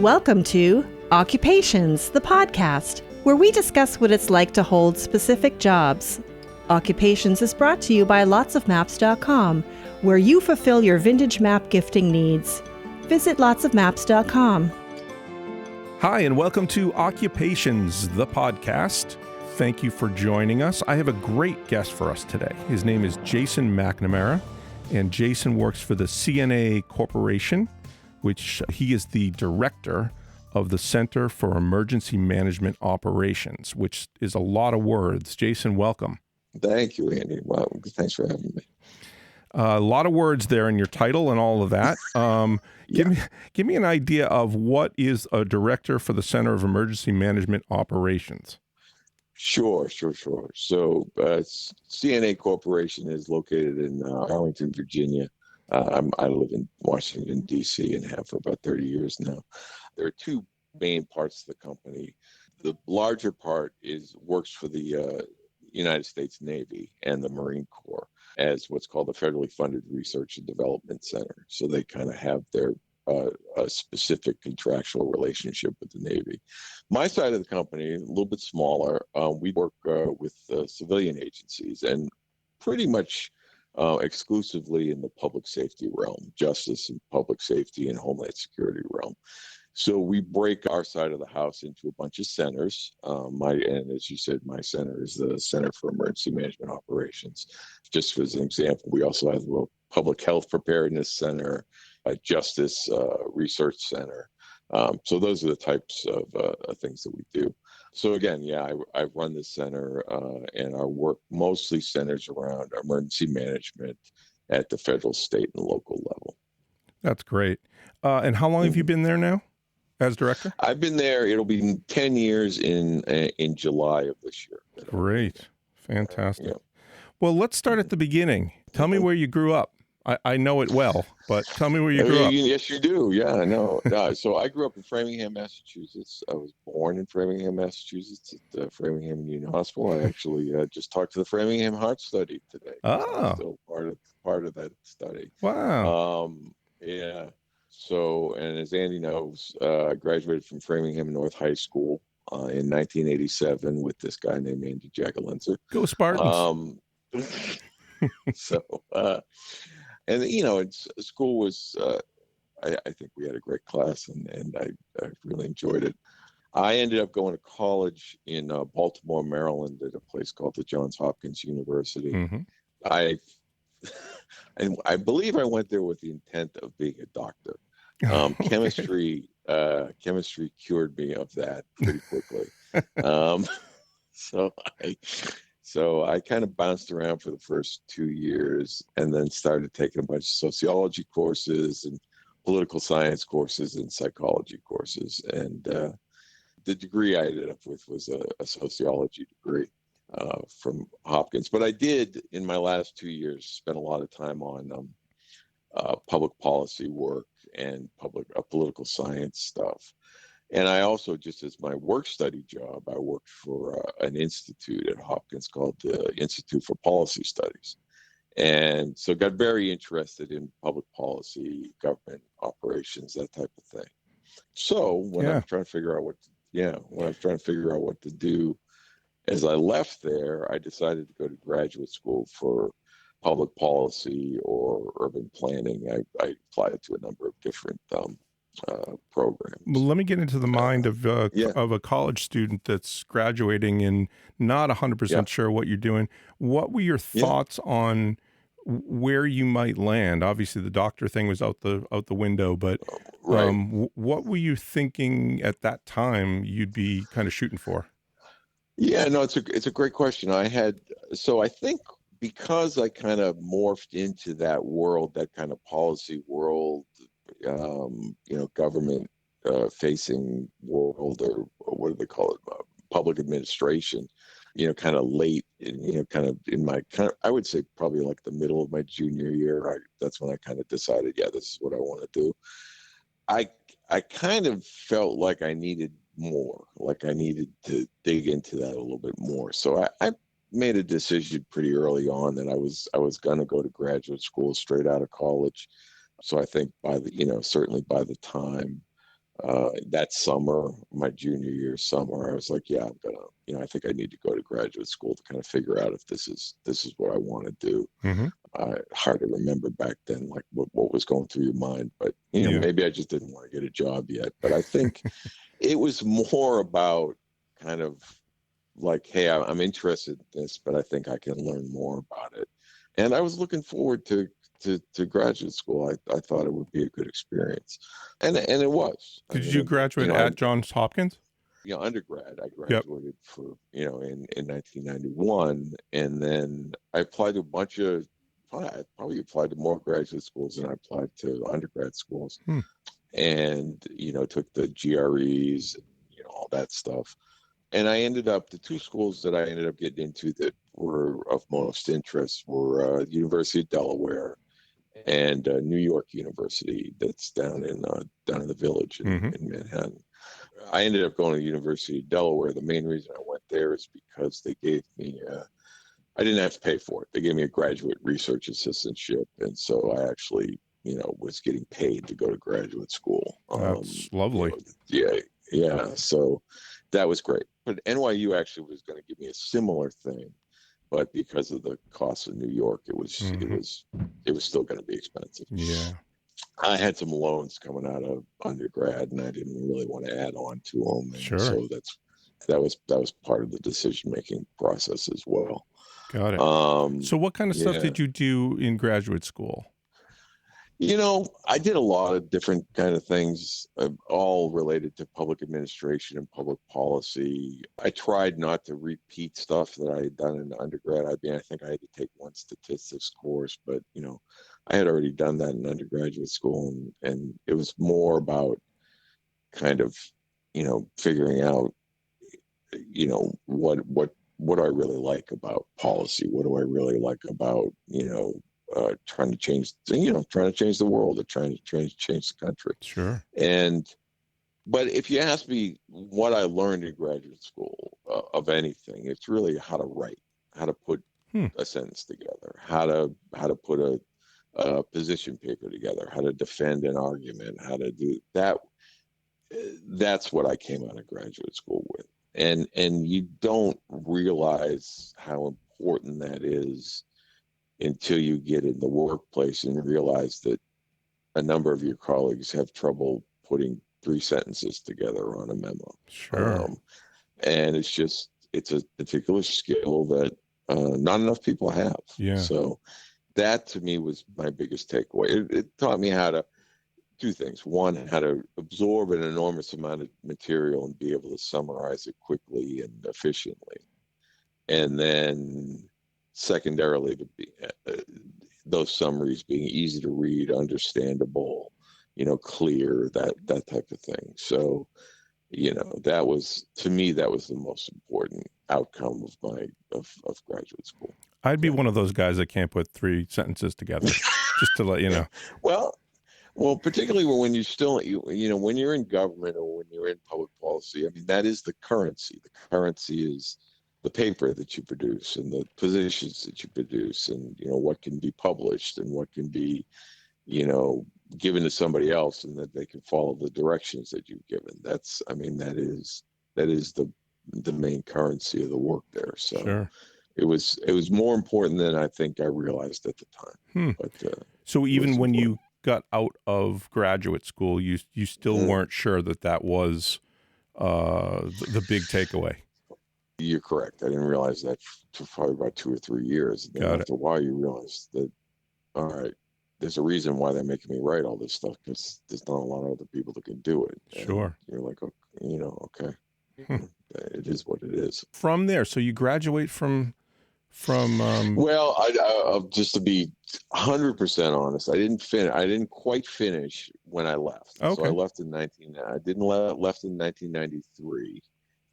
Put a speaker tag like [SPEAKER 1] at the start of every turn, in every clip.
[SPEAKER 1] Welcome to Occupations, the podcast, where we discuss what it's like to hold specific jobs. Occupations is brought to you by lotsofmaps.com, where you fulfill your vintage map gifting needs. Visit lotsofmaps.com.
[SPEAKER 2] Hi, and welcome to Occupations, the podcast. Thank you for joining us. I have a great guest for us today. His name is Jason McNamara, and Jason works for the CNA Corporation, which he is the director of the Center for Emergency Management Operations, which is a lot of words. Jason, welcome.
[SPEAKER 3] Thank you, Andy. Well, thanks for having me.
[SPEAKER 2] A lot of words there in your title and all of that. Give me an idea of what is a director for the Center of Emergency Management Operations. Sure.
[SPEAKER 3] So CNA Corporation is located in Arlington, Virginia. I live in Washington, D.C. and have for about 30 years now. There are two main parts of the company. The larger part works for the United States Navy and the Marine Corps as what's called a federally funded research and development center. So they kind of have their a specific contractual relationship with the Navy. My side of the company, a little bit smaller, we work with civilian agencies and pretty much exclusively in the public safety realm, justice and public safety and homeland security realm. So we break our side of the house into a bunch of centers. And as you said, my center is the Center for Emergency Management Operations. Just as an example, we also have a Public Health Preparedness Center, a Justice Research Center. So those are the types of things that we do. So again, I run the center, and our work mostly centers around emergency management at the federal, state, and local level.
[SPEAKER 2] That's great. And how long have you been there now as director?
[SPEAKER 3] I've been there. It'll be 10 years in July of this year.
[SPEAKER 2] Great. Fantastic. Well, let's start at the beginning. Tell me where you grew up. I know it well, but tell me where you grew up.
[SPEAKER 3] Yes, you do. Yeah, I know. So I grew up in Framingham, Massachusetts. I was born in Framingham, Massachusetts at Framingham Union Hospital. I actually just talked to the Framingham Heart Study today.
[SPEAKER 2] Oh.
[SPEAKER 3] Still part of that study.
[SPEAKER 2] Wow.
[SPEAKER 3] Yeah. So, and as Andy knows, I graduated from Framingham North High School in 1987 with this guy named Andy Jagalenzer.
[SPEAKER 2] Go Spartans.
[SPEAKER 3] And school was, I think we had a great class, and I really enjoyed it. I ended up going to college in Baltimore, Maryland, at a place called the Johns Hopkins University.
[SPEAKER 2] Mm-hmm.
[SPEAKER 3] I believe I went there with the intent of being a doctor. Chemistry cured me of that pretty quickly. So I kind of bounced around for the first 2 years and then started taking a bunch of sociology courses and political science courses and psychology courses. And the degree I ended up with was a sociology degree from Hopkins. But I did, in my last 2 years, spend a lot of time on public policy work and political science stuff. And I also, just as my work study job, I worked for an institute at Hopkins called the Institute for Policy Studies. And so got very interested in public policy, government operations, that type of thing. So when I was trying to figure out what to do, as I left there, I decided to go to graduate school for public policy or urban planning. I applied to a number of different programs.
[SPEAKER 2] Well, let me get into the mind of a college student that's graduating and not 100% sure what you're doing. What were your thoughts on where you might land? Obviously, the doctor thing was out the window, but what were you thinking at that time you'd be kind of shooting for?
[SPEAKER 3] Yeah, no, it's a great question. I think because I kind of morphed into that world, that kind of policy world, government facing world, or what do they call it, public administration, kind of late, kind of in my I would say probably like the middle of my junior year. That's when I kind of decided, this is what I want to do. I kind of felt like I needed more, like I needed to dig into that a little bit more. So I made a decision pretty early on that I was going to go to graduate school straight out of college. So I think certainly by the time that summer, my junior year summer, I was like, yeah, I'm gonna, I think I need to go to graduate school to kind of figure out if this is what I want to do.
[SPEAKER 2] Mm-hmm.
[SPEAKER 3] Hard to remember back then, like what was going through your mind, but maybe I just didn't want to get a job yet. But I think it was more about kind of like, hey, I'm interested in this, but I think I can learn more about it. And I was looking forward to graduate school. I thought it would be a good experience, and it was.
[SPEAKER 2] Did you graduate at Johns Hopkins?
[SPEAKER 3] Undergrad, I graduated in 1991, and then I applied to a bunch of. I probably applied to more graduate schools than I applied to undergrad schools, and took the GREs, and all that stuff. And I ended up, the two schools that I ended up getting into that were of most interest were University of Delaware and New York University, that's down in the Village in Manhattan. I ended up going to the University of Delaware. The main reason I went there is because they gave me, I didn't have to pay for it. They gave me a graduate research assistantship. And so I actually, was getting paid to go to graduate school.
[SPEAKER 2] That's lovely.
[SPEAKER 3] Yeah. So that was great. But NYU actually was going to give me a similar thing, but because of the cost of New York, it was still going to be expensive.
[SPEAKER 2] Yeah.
[SPEAKER 3] I had some loans coming out of undergrad, and I didn't really want to add on to them. And
[SPEAKER 2] sure.
[SPEAKER 3] So that was part of the decision making process as well.
[SPEAKER 2] Got it. So what kind of stuff did you do in graduate school?
[SPEAKER 3] I did a lot of different kind of things, all related to public administration and public policy. I tried not to repeat stuff that I had done in undergrad. I think I had to take one statistics course, but, I had already done that in undergraduate school, and it was more about kind of, figuring out, what do I really like about policy? What do I really like about, trying to change the world, or trying to change the country.
[SPEAKER 2] Sure.
[SPEAKER 3] But if you ask me what I learned in graduate school of anything, it's really how to write, how to put a sentence together, how to put a position paper together, how to defend an argument, how to do that. That's what I came out of graduate school with. And you don't realize how important that is until you get in the workplace and realize that a number of your colleagues have trouble putting 3 sentences together on a memo.
[SPEAKER 2] Sure.
[SPEAKER 3] And it's a particular skill that not enough people have.
[SPEAKER 2] Yeah.
[SPEAKER 3] So that to me was my biggest takeaway. It taught me how to do things. One, how to absorb an enormous amount of material and be able to summarize it quickly and efficiently. And then secondarily, to be those summaries being easy to read, understandable, clear, that type of thing. So, that was, to me, that was the most important outcome of graduate school.
[SPEAKER 2] I'd be one of those guys that can't put 3 sentences together, just to let you know.
[SPEAKER 3] Well, particularly when you still, when you're in government or when you're in public policy, I mean, that is the currency. The currency is the paper that you produce and the positions that you produce, and, what can be published and what can be, given to somebody else, and that they can follow the directions that you've given. That is the main currency of the work there. So
[SPEAKER 2] sure.
[SPEAKER 3] It was more important than I think I realized at the time. But
[SPEAKER 2] so even when you got out of graduate school, you still weren't sure that was the big takeaway.
[SPEAKER 3] You're correct. I didn't realize that for probably about 2 or 3 years. And then after a while, you realize that, all right, there's a reason why they're making me write all this stuff, because there's not a lot of other people that can do it.
[SPEAKER 2] Sure.
[SPEAKER 3] And you're like, okay, it is what it is.
[SPEAKER 2] From there, so you graduate from.
[SPEAKER 3] Well, I just to be 100% honest, I didn't quite finish when I left.
[SPEAKER 2] Okay.
[SPEAKER 3] So I left in left in 1993.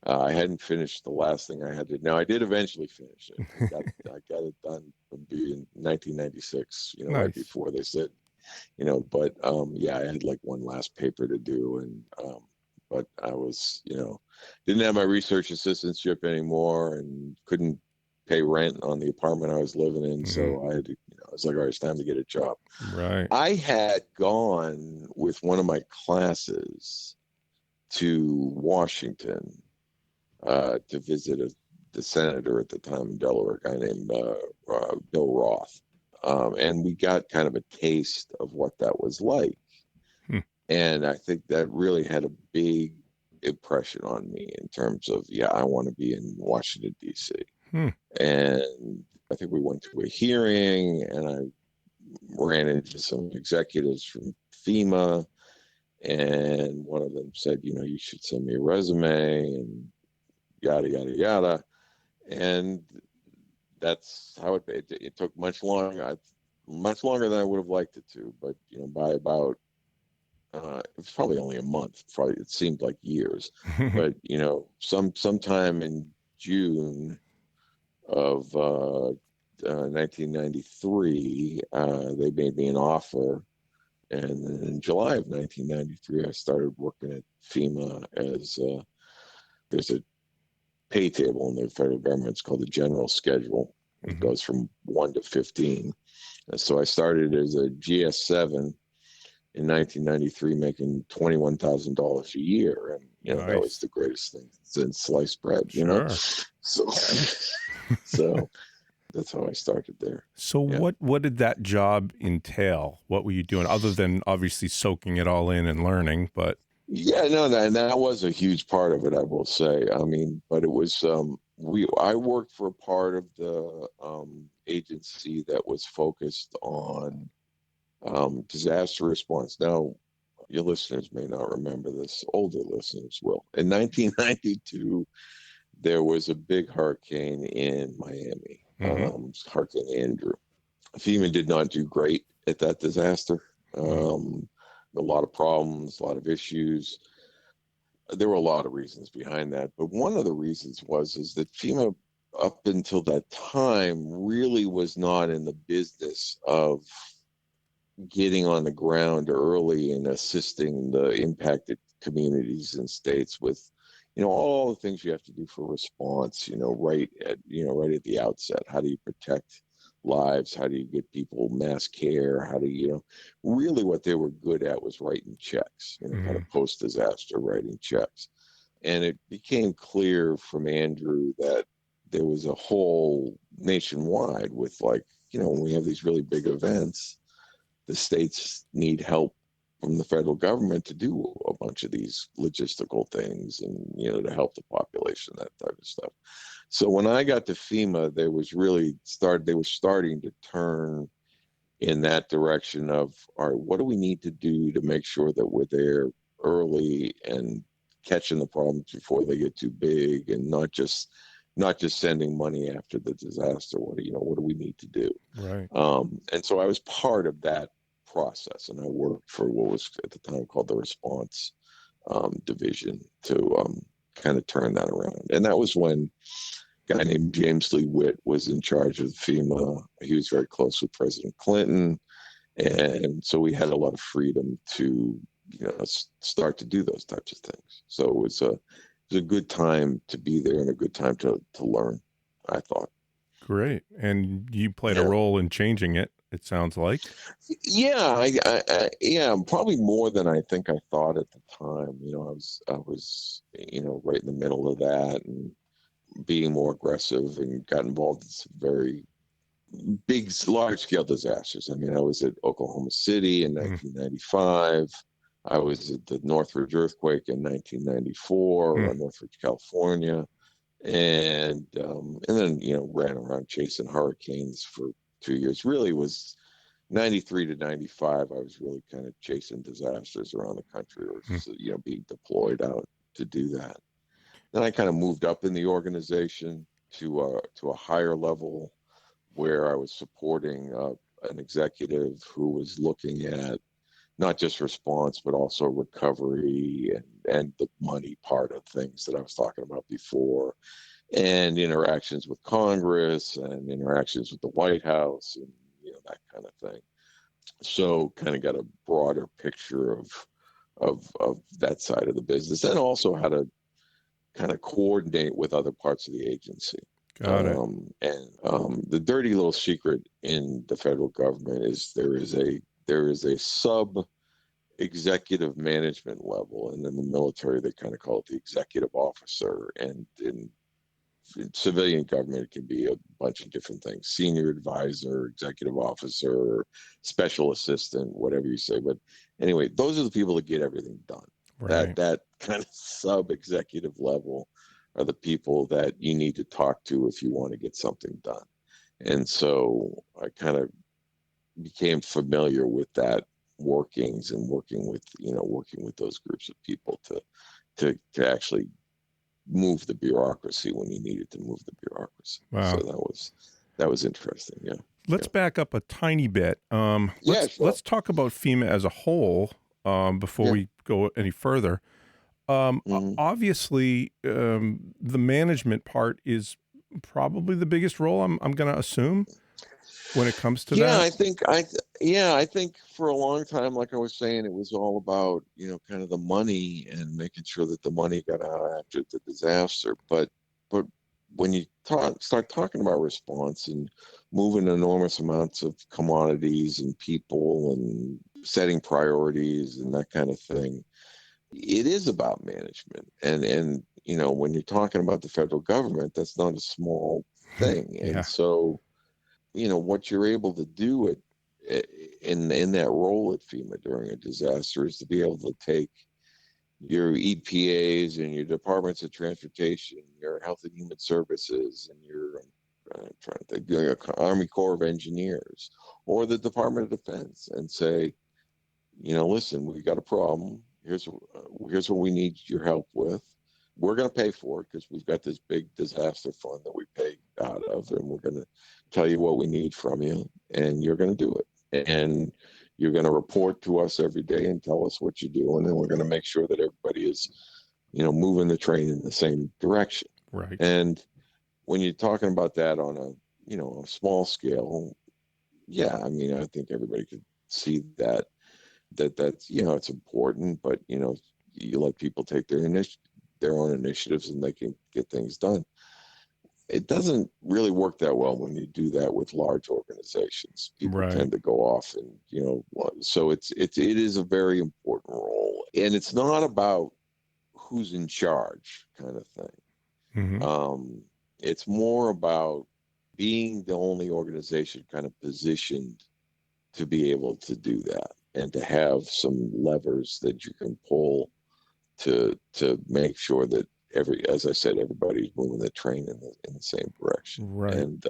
[SPEAKER 3] I hadn't finished the last thing I had to. Now I did eventually finish it. I got it done in 1996.
[SPEAKER 2] Nice.
[SPEAKER 3] Right before they said, But I had like one last paper to do, and but I was, didn't have my research assistantship anymore, and couldn't pay rent on the apartment I was living in. Mm-hmm. So I had to, I was like, all right, it's time to get a job.
[SPEAKER 2] Right.
[SPEAKER 3] I had gone with one of my classes to Washington to visit the senator at the time in Delaware, a guy named Bill Roth. And we got kind of a taste of what that was like.
[SPEAKER 2] Hmm.
[SPEAKER 3] And I think that really had a big impression on me in terms of, I want to be in Washington, D.C.
[SPEAKER 2] Hmm.
[SPEAKER 3] And I think we went to a hearing, and I ran into some executives from FEMA, and one of them said, you should send me a resume, and yada, yada, yada. And that's how it took much longer than I would have liked it to. But, by about, it was probably only a month. Probably it seemed like years. But, sometime in June of 1993, they made me an offer. And then in July of 1993, I started working at FEMA as there's a pay table in the federal government. It's called the General Schedule. It goes from 1 to 15. So I started as a GS7 in 1993, making $21,000 a year. And,
[SPEAKER 2] Nice.
[SPEAKER 3] that was the greatest thing since sliced bread,
[SPEAKER 2] Sure.
[SPEAKER 3] So that's how I started there.
[SPEAKER 2] So what did that job entail? What were you doing other than obviously soaking it all in and learning? But
[SPEAKER 3] that was a huge part of it, I will say. I mean, but it was I worked for a part of the agency that was focused on disaster response. Now, your listeners may not remember this. Older listeners will. In 1992, there was a big hurricane in Miami, Hurricane Andrew. FEMA did not do great at that disaster. A lot of problems, a lot of issues. There were a lot of reasons behind that, but one of the reasons is that FEMA, up until that time, really was not in the business of getting on the ground early and assisting the impacted communities and states with, all the things you have to do for response, right at the outset. How do you protect lives? How do you get people mass care? How do you, really what they were good at was writing checks, kind of post-disaster writing checks. And it became clear from Andrew that there was a whole nationwide with, like, when we have these really big events, the states need help from the federal government to do a bunch of these logistical things and, to help the population, that type of stuff. So when I got to FEMA, they were starting to turn in that direction of, all right, what do we need to do to make sure that we're there early and catching the problems before they get too big, and not just sending money after the disaster. What do we need to do?
[SPEAKER 2] Right.
[SPEAKER 3] And so I was part of that process, and I worked for what was at the time called the response division to kind of turn that around. And that was when a guy named James Lee Witt was in charge of FEMA. He was very close with President Clinton, and so we had a lot of freedom to start to do those types of things. So it was a good time to be there and a good time to learn, I thought.
[SPEAKER 2] Great. And you played a role in changing it, it sounds like.
[SPEAKER 3] Yeah, probably more than I think I thought at the time. I was right in the middle of that and being more aggressive, and got involved in some very big, large-scale disasters. I mean, I was at Oklahoma City in 1995. I was at the Northridge earthquake in 1994, Northridge, California. And then, ran around chasing hurricanes for 2 years. Really was 93 to 95. I was really kind of chasing disasters around the country, or, being deployed out to do that. Then I kind of moved up in the organization to a higher level, where I was supporting an executive who was looking at not just response, but also recovery and the money part of things that I was talking about before, and interactions with Congress and interactions with the White House, and that kind of thing. So kind of got a broader picture of that side of the business, and also how to kind of coordinate with other parts of the agency.
[SPEAKER 2] Got it.
[SPEAKER 3] And the dirty little secret in the federal government is there is a sub executive management level, and in the military they kind of call it the executive officer, and in civilian government it can be a bunch of different things: senior advisor, executive officer, special assistant, whatever you say. But anyway, those are the people that get everything done.
[SPEAKER 2] Right.
[SPEAKER 3] That kind of sub executive level are the people that you need to talk to if you want to get something done. And so I kind of became familiar with that workings, and working with those groups of people to actually move the bureaucracy when you needed to move the bureaucracy.
[SPEAKER 2] Wow.
[SPEAKER 3] So that was interesting. Yeah.
[SPEAKER 2] Let's back up a tiny bit.
[SPEAKER 3] Sure.
[SPEAKER 2] Let's talk about FEMA as a whole before we go any further. Obviously, the management part is probably the biggest role, I'm going to assume, when it comes to that.
[SPEAKER 3] I think for a long time, like I was saying, it was all about, kind of the money and making sure that the money got out after the disaster. But when you start talking about response and moving enormous amounts of commodities and people and setting priorities and that kind of thing, it is about management. And when you're talking about the federal government, that's not a small thing. And so, what you're able to do in that role at FEMA during a disaster is to be able to take your EPAs and your departments of transportation, your Health and Human Services, and your Army Corps of Engineers or the Department of Defense, and say, listen, we got a problem. Here's what we need your help with. We're going to pay for it because we've got this big disaster fund that we pay out of, and we're going to tell you what we need from you, and you're going to do it. And you're going to report to us every day and tell us what you're doing, and we're going to make sure that everybody is, moving the train in the same direction.
[SPEAKER 2] Right.
[SPEAKER 3] And when you're talking about that on a small scale, I think everybody could see that's it's important, but you let people take their own initiatives and they can get things done. It doesn't really work that well when you do that with large organizations. People tend to go off and, so it is a very important role, and it's not about who's in charge kind of thing. It's more about being the only organization kind of positioned to be able to do that, and to have some levers that you can pull to make sure that as I said, everybody's moving the train in the same direction.
[SPEAKER 2] Right.
[SPEAKER 3] And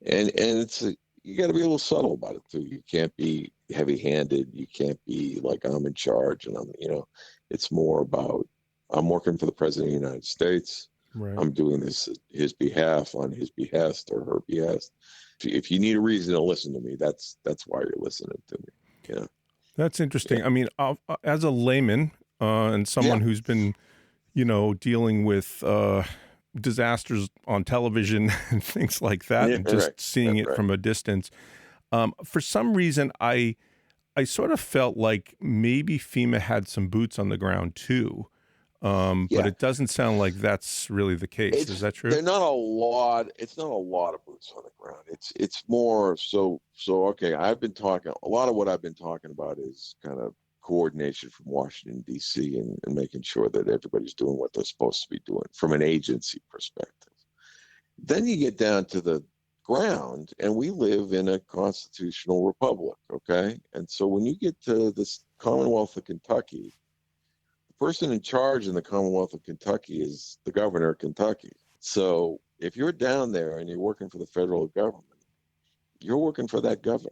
[SPEAKER 3] it's you got to be a little subtle about it too. You can't be heavy-handed. You can't be like, I'm in charge, and it's more about, I'm working for the President of the United States.
[SPEAKER 2] Right.
[SPEAKER 3] I'm doing this on his behest or her behest. If you need a reason to listen to me, that's why you're listening to me.
[SPEAKER 2] That's interesting. Yeah. I mean, as a layman and someone who's been, dealing with disasters on television and things like that, and just seeing it from a distance, for some reason, I sort of felt like maybe FEMA had some boots on the ground too. But it doesn't sound like that's really the case. Is that true?
[SPEAKER 3] It's not a lot of boots on the ground. It's more so okay, a lot of what I've been talking about is kind of coordination from Washington, D.C. and making sure that everybody's doing what they're supposed to be doing from an agency perspective. Then you get down to the ground, and we live in a constitutional republic, okay? And so when you get to this Commonwealth of Kentucky, the person in charge in the Commonwealth of Kentucky is the governor of Kentucky. So if you're down there and you're working for the federal government, you're working for that governor.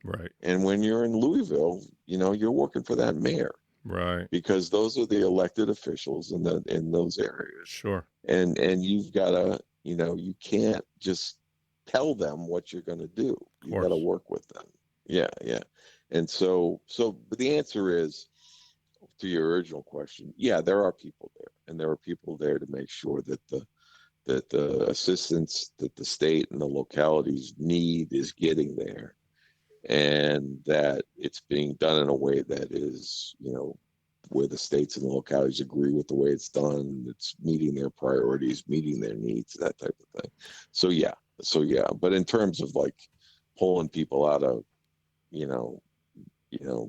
[SPEAKER 2] Right.
[SPEAKER 3] And when you're in Louisville, you're working for that mayor.
[SPEAKER 2] Right.
[SPEAKER 3] Because those are the elected officials in those areas.
[SPEAKER 2] Sure.
[SPEAKER 3] And you've got to, you can't just tell them what you're going to do. You've got to work with them. Yeah. And so but the answer is, to your original question, there are people there, and there are people there to make sure that the assistance that the state and the localities need is getting there, and that it's being done in a way that is, where the states and the localities agree with the way it's done, it's meeting their priorities, meeting their needs, that type of thing. So but in terms of like pulling people out of,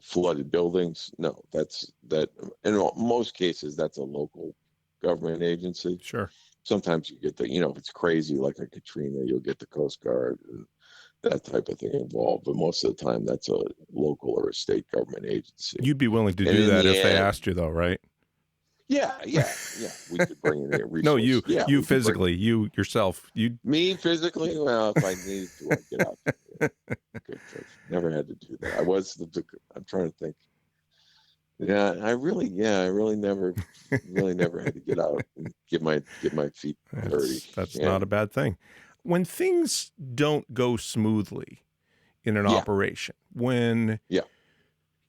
[SPEAKER 3] flooded buildings. No, that in most cases, that's a local government agency.
[SPEAKER 2] Sure.
[SPEAKER 3] Sometimes you get if it's crazy, like a Katrina, you'll get the Coast Guard and that type of thing involved. But most of the time, that's a local or a state government agency.
[SPEAKER 2] You'd be willing to
[SPEAKER 3] And
[SPEAKER 2] do
[SPEAKER 3] in
[SPEAKER 2] that
[SPEAKER 3] the
[SPEAKER 2] if they
[SPEAKER 3] end,
[SPEAKER 2] asked you, though, right?
[SPEAKER 3] yeah. We could bring in a resource.
[SPEAKER 2] No, you physically, you yourself.
[SPEAKER 3] Me physically? Well, if I needed to, I'd get out there. Good. Never had to do that. I'm trying to think. Yeah, I really never had to get out and get my feet dirty.
[SPEAKER 2] That's not a bad thing. When things don't go smoothly in an operation, when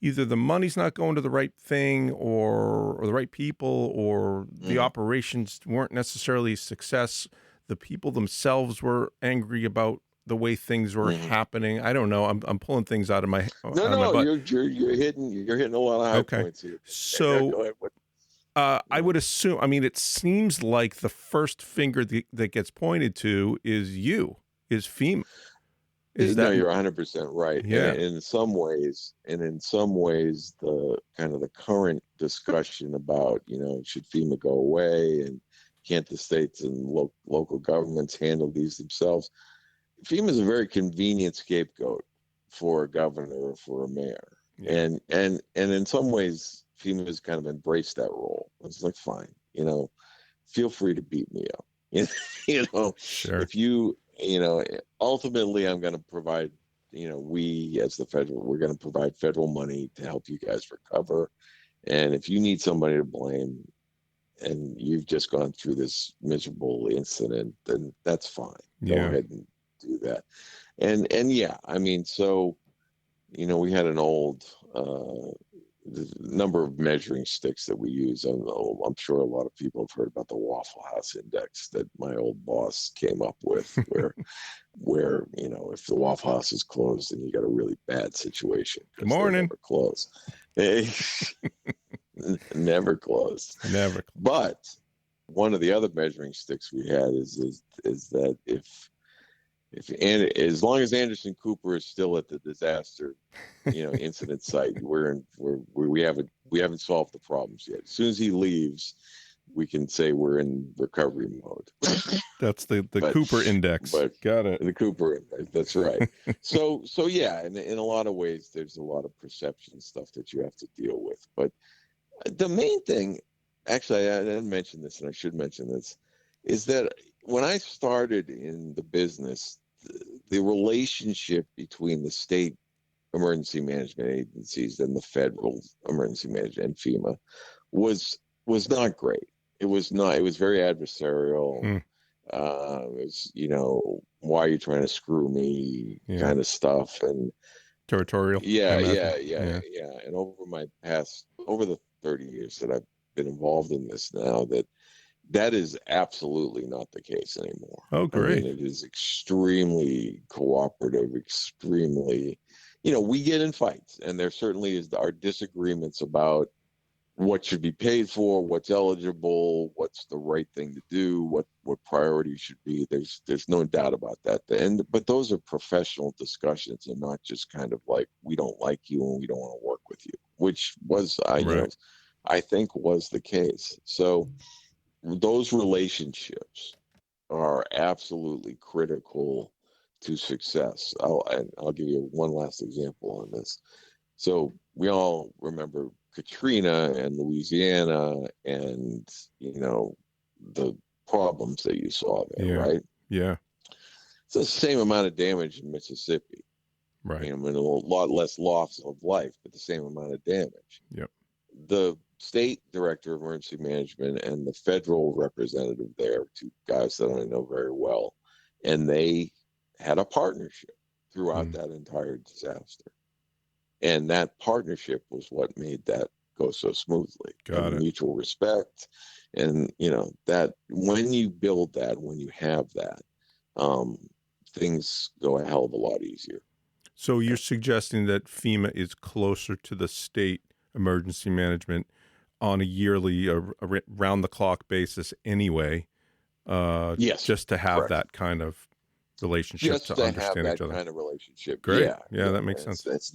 [SPEAKER 2] either the money's not going to the right thing or the right people, or the operations weren't necessarily a success, the people themselves were angry about the way things were happening. I don't know. I'm pulling things out of my butt.
[SPEAKER 3] You're hitting a lot of high points here.
[SPEAKER 2] So
[SPEAKER 3] go ahead.
[SPEAKER 2] I would assume. I mean, it seems like the first finger that gets pointed to is FEMA.
[SPEAKER 3] No, you're 100% right.
[SPEAKER 2] Yeah.
[SPEAKER 3] And in some ways, the kind of the current discussion about should FEMA go away and can't the states and local governments handle these themselves? FEMA is a very convenient scapegoat for a governor or for a mayor. Yeah. And in some ways, FEMA has kind of embraced that role. It's like, fine, feel free to beat me up.
[SPEAKER 2] Sure.
[SPEAKER 3] If ultimately I'm going to provide, we as the federal, we're going to provide federal money to help you guys recover. And if you need somebody to blame and you've just gone through this miserable incident, then that's fine. Go ahead and do that. And I mean, so, we had an old number of measuring sticks that we use. I'm sure a lot of people have heard about the Waffle House Index that my old boss came up with, where if the Waffle House is closed, then you got a really bad situation.
[SPEAKER 2] Good morning.
[SPEAKER 3] Never closed. Never closed.
[SPEAKER 2] Never.
[SPEAKER 3] But one of the other measuring sticks we had is that as long as Anderson Cooper is still at the disaster, incident site, we haven't solved the problems yet. As soon as he leaves, we can say we're in recovery mode.
[SPEAKER 2] That's the Cooper Index. Got it.
[SPEAKER 3] The Cooper Index. That's right. So yeah, in a lot of ways, there's a lot of perception stuff that you have to deal with. But the main thing, actually, I didn't mention this, and I should mention this, is that when I started in the business, the relationship between the state emergency management agencies and the federal emergency management and FEMA was not great. It was very adversarial. It was, why are you trying to screw me kind of stuff, and
[SPEAKER 2] territorial.
[SPEAKER 3] Yeah. And over the 30 years that I've been involved in this now, that is absolutely not the case anymore.
[SPEAKER 2] Oh, great.
[SPEAKER 3] I mean, it is extremely cooperative, extremely, we get in fights, and there certainly are disagreements about what should be paid for, what's eligible, what's the right thing to do, what priorities should be. There's no doubt about that. But those are professional discussions, and not just kind of like, we don't like you and we don't want to work with you, which was, I think was the case. So those relationships are absolutely critical to success. I'll give you one last example on this. So we all remember Katrina and Louisiana and, the problems that you saw there, right?
[SPEAKER 2] Yeah.
[SPEAKER 3] It's the same amount of damage in Mississippi.
[SPEAKER 2] Right.
[SPEAKER 3] I mean, a lot less loss of life, but the same amount of damage.
[SPEAKER 2] Yep.
[SPEAKER 3] The state director of emergency management and the federal representative there, two guys that I know very well, and they had a partnership throughout that entire disaster. And that partnership was what made that go so smoothly.
[SPEAKER 2] Got it.
[SPEAKER 3] Mutual respect. And, that when you build that, when you have that, things go a hell of a lot easier.
[SPEAKER 2] So you're suggesting that FEMA is closer to the state emergency management on a yearly, round-the-clock basis anyway,
[SPEAKER 3] yes,
[SPEAKER 2] just to have
[SPEAKER 3] correct.
[SPEAKER 2] That kind of relationship,
[SPEAKER 3] just
[SPEAKER 2] to
[SPEAKER 3] to
[SPEAKER 2] understand
[SPEAKER 3] have
[SPEAKER 2] each
[SPEAKER 3] that
[SPEAKER 2] other.
[SPEAKER 3] kind of relationship.
[SPEAKER 2] Great.
[SPEAKER 3] Yeah,
[SPEAKER 2] that makes sense.
[SPEAKER 3] It's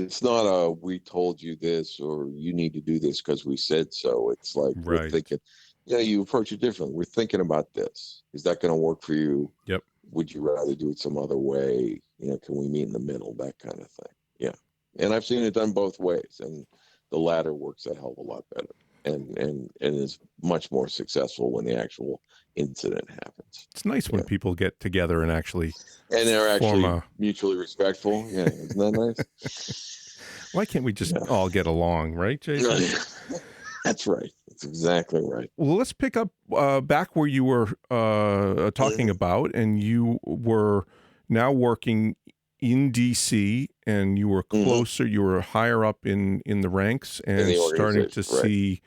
[SPEAKER 3] it's not a we told you this or you need to do this because we said so. It's like we're
[SPEAKER 2] Right.
[SPEAKER 3] thinking, you approach it differently. We're thinking about this. Is that going to work for you?
[SPEAKER 2] Yep.
[SPEAKER 3] Would you rather do it some other way? Can we meet in the middle? That kind of thing. Yeah. And I've seen it done both ways, and the latter works a hell of a lot better, and is much more successful when the actual incident happens.
[SPEAKER 2] It's nice when people get together and actually
[SPEAKER 3] And they're
[SPEAKER 2] form
[SPEAKER 3] actually mutually respectful. Yeah, isn't that nice?
[SPEAKER 2] Why can't we just all get along, right, Jason?
[SPEAKER 3] That's right. That's exactly right.
[SPEAKER 2] Well, let's pick up back where you were talking about, and you were now working in D.C., and you were closer, you were higher up in the ranks, and starting to see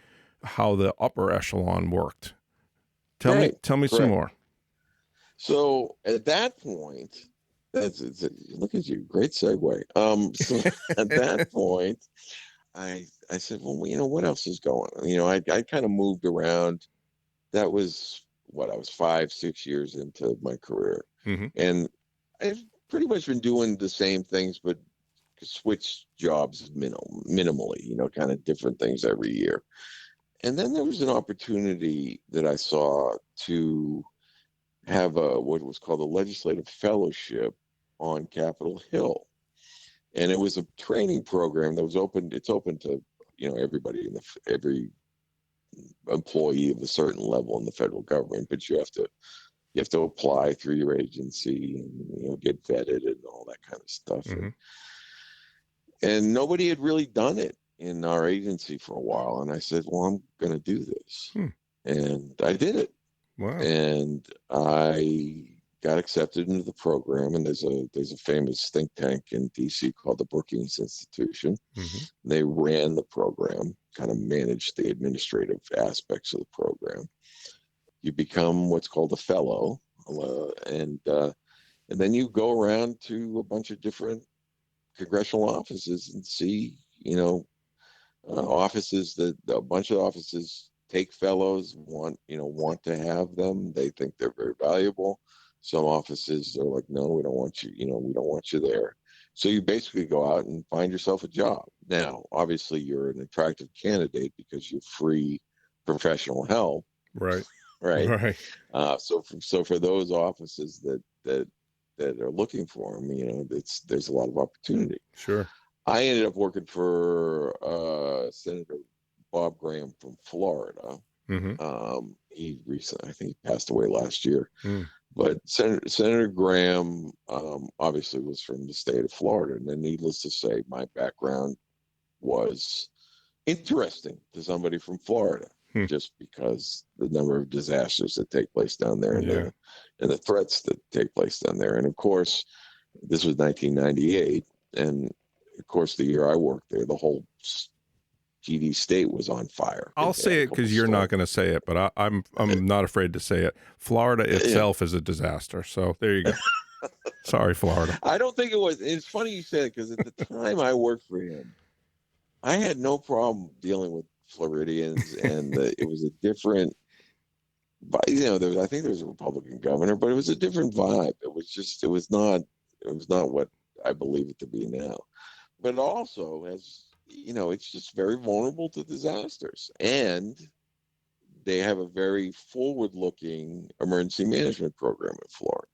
[SPEAKER 2] how the upper echelon worked. Tell me some more.
[SPEAKER 3] So at that point, look at you, great segue. So at that point, I said, well, what else is going on? I kind of moved around. That was I was 5-6 years into my career, and I've pretty much been doing the same things, but switch jobs minimally, kind of different things every year. And then there was an opportunity that I saw to have what was called a legislative fellowship on Capitol Hill. And it was a training program that was open. It's open to, everybody every employee of a certain level in the federal government, but you have to apply through your agency and, get vetted and all that kind of stuff. And nobody had really done it in our agency for a while. And I said, well, I'm going to do this. And I did it.
[SPEAKER 2] Wow.
[SPEAKER 3] And I got accepted into the program. And there's a famous think tank in DC called the Brookings Institution. They ran the program, kind of managed the administrative aspects of the program. You become what's called a fellow, and then you go around to a bunch of different congressional offices and see, offices that a bunch of offices take fellows, want to have them. They think they're very valuable. Some offices are like, no, we don't want you, we don't want you there. So you basically go out and find yourself a job. Now, obviously you're an attractive candidate because you're free professional help.
[SPEAKER 2] Right.
[SPEAKER 3] Right. So for those offices that are looking for them, there's a lot of opportunity.
[SPEAKER 2] Sure.
[SPEAKER 3] I ended up working for Senator Bob Graham from Florida. He recently, I think he passed away last year. But Senator Graham obviously was from the state of Florida, and then needless to say, my background was interesting to somebody from Florida. Just because the number of disasters that take place down there and the threats that take place down there. And of course, this was 1998. And of course, the year I worked there, the whole GD state was on fire.
[SPEAKER 2] I'll say it because you're not going to say it, but I'm not afraid to say it. Florida itself is a disaster. So there you go. Sorry, Florida.
[SPEAKER 3] I don't think it was. It's funny you said it because at the time I worked for him, I had no problem dealing with Floridians, and it was a different, I think there was a Republican governor, but it was a different vibe. It was not what I believe it to be now. But also, it's just very vulnerable to disasters, and they have a very forward-looking emergency management program in Florida.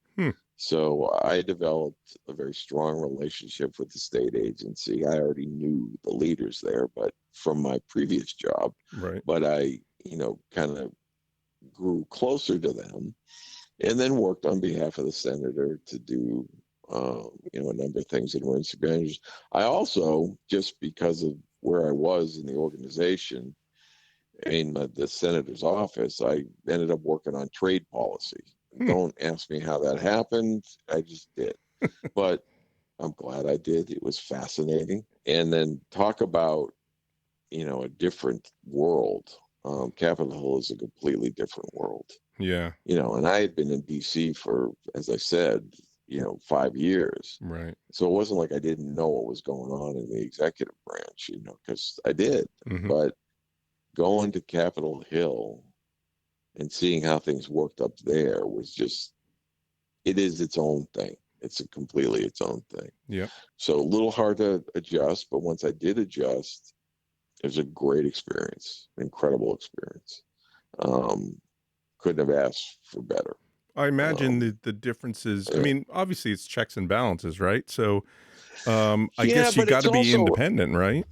[SPEAKER 3] So I developed a very strong relationship with the state agency. I already knew the leaders there, but from my previous job, but I, kind of grew closer to them, and then worked on behalf of the senator to do, a number of things in emergency managers. I also, just because of where I was in the organization, in the senator's office, I ended up working on trade policy. Don't ask me how that happened. I just did. But I'm glad I did. It was fascinating. And then talk about, a different world. Capitol Hill is a completely different world.
[SPEAKER 2] Yeah.
[SPEAKER 3] And I had been in D.C. for, as I said, 5 years.
[SPEAKER 2] Right.
[SPEAKER 3] So it wasn't like I didn't know what was going on in the executive branch, because I did. But going to Capitol Hill and seeing how things worked up there was just, it is its own thing. It's completely its own thing.
[SPEAKER 2] Yeah.
[SPEAKER 3] So a little hard to adjust, but once I did adjust, it was a great experience, incredible experience. Couldn't have asked for better.
[SPEAKER 2] I imagine
[SPEAKER 3] Um,
[SPEAKER 2] the differences. I
[SPEAKER 3] yeah.
[SPEAKER 2] mean, obviously it's checks and balances, right? So I
[SPEAKER 3] Yeah,
[SPEAKER 2] guess you
[SPEAKER 3] but
[SPEAKER 2] got
[SPEAKER 3] it's
[SPEAKER 2] to be
[SPEAKER 3] also,
[SPEAKER 2] independent, right?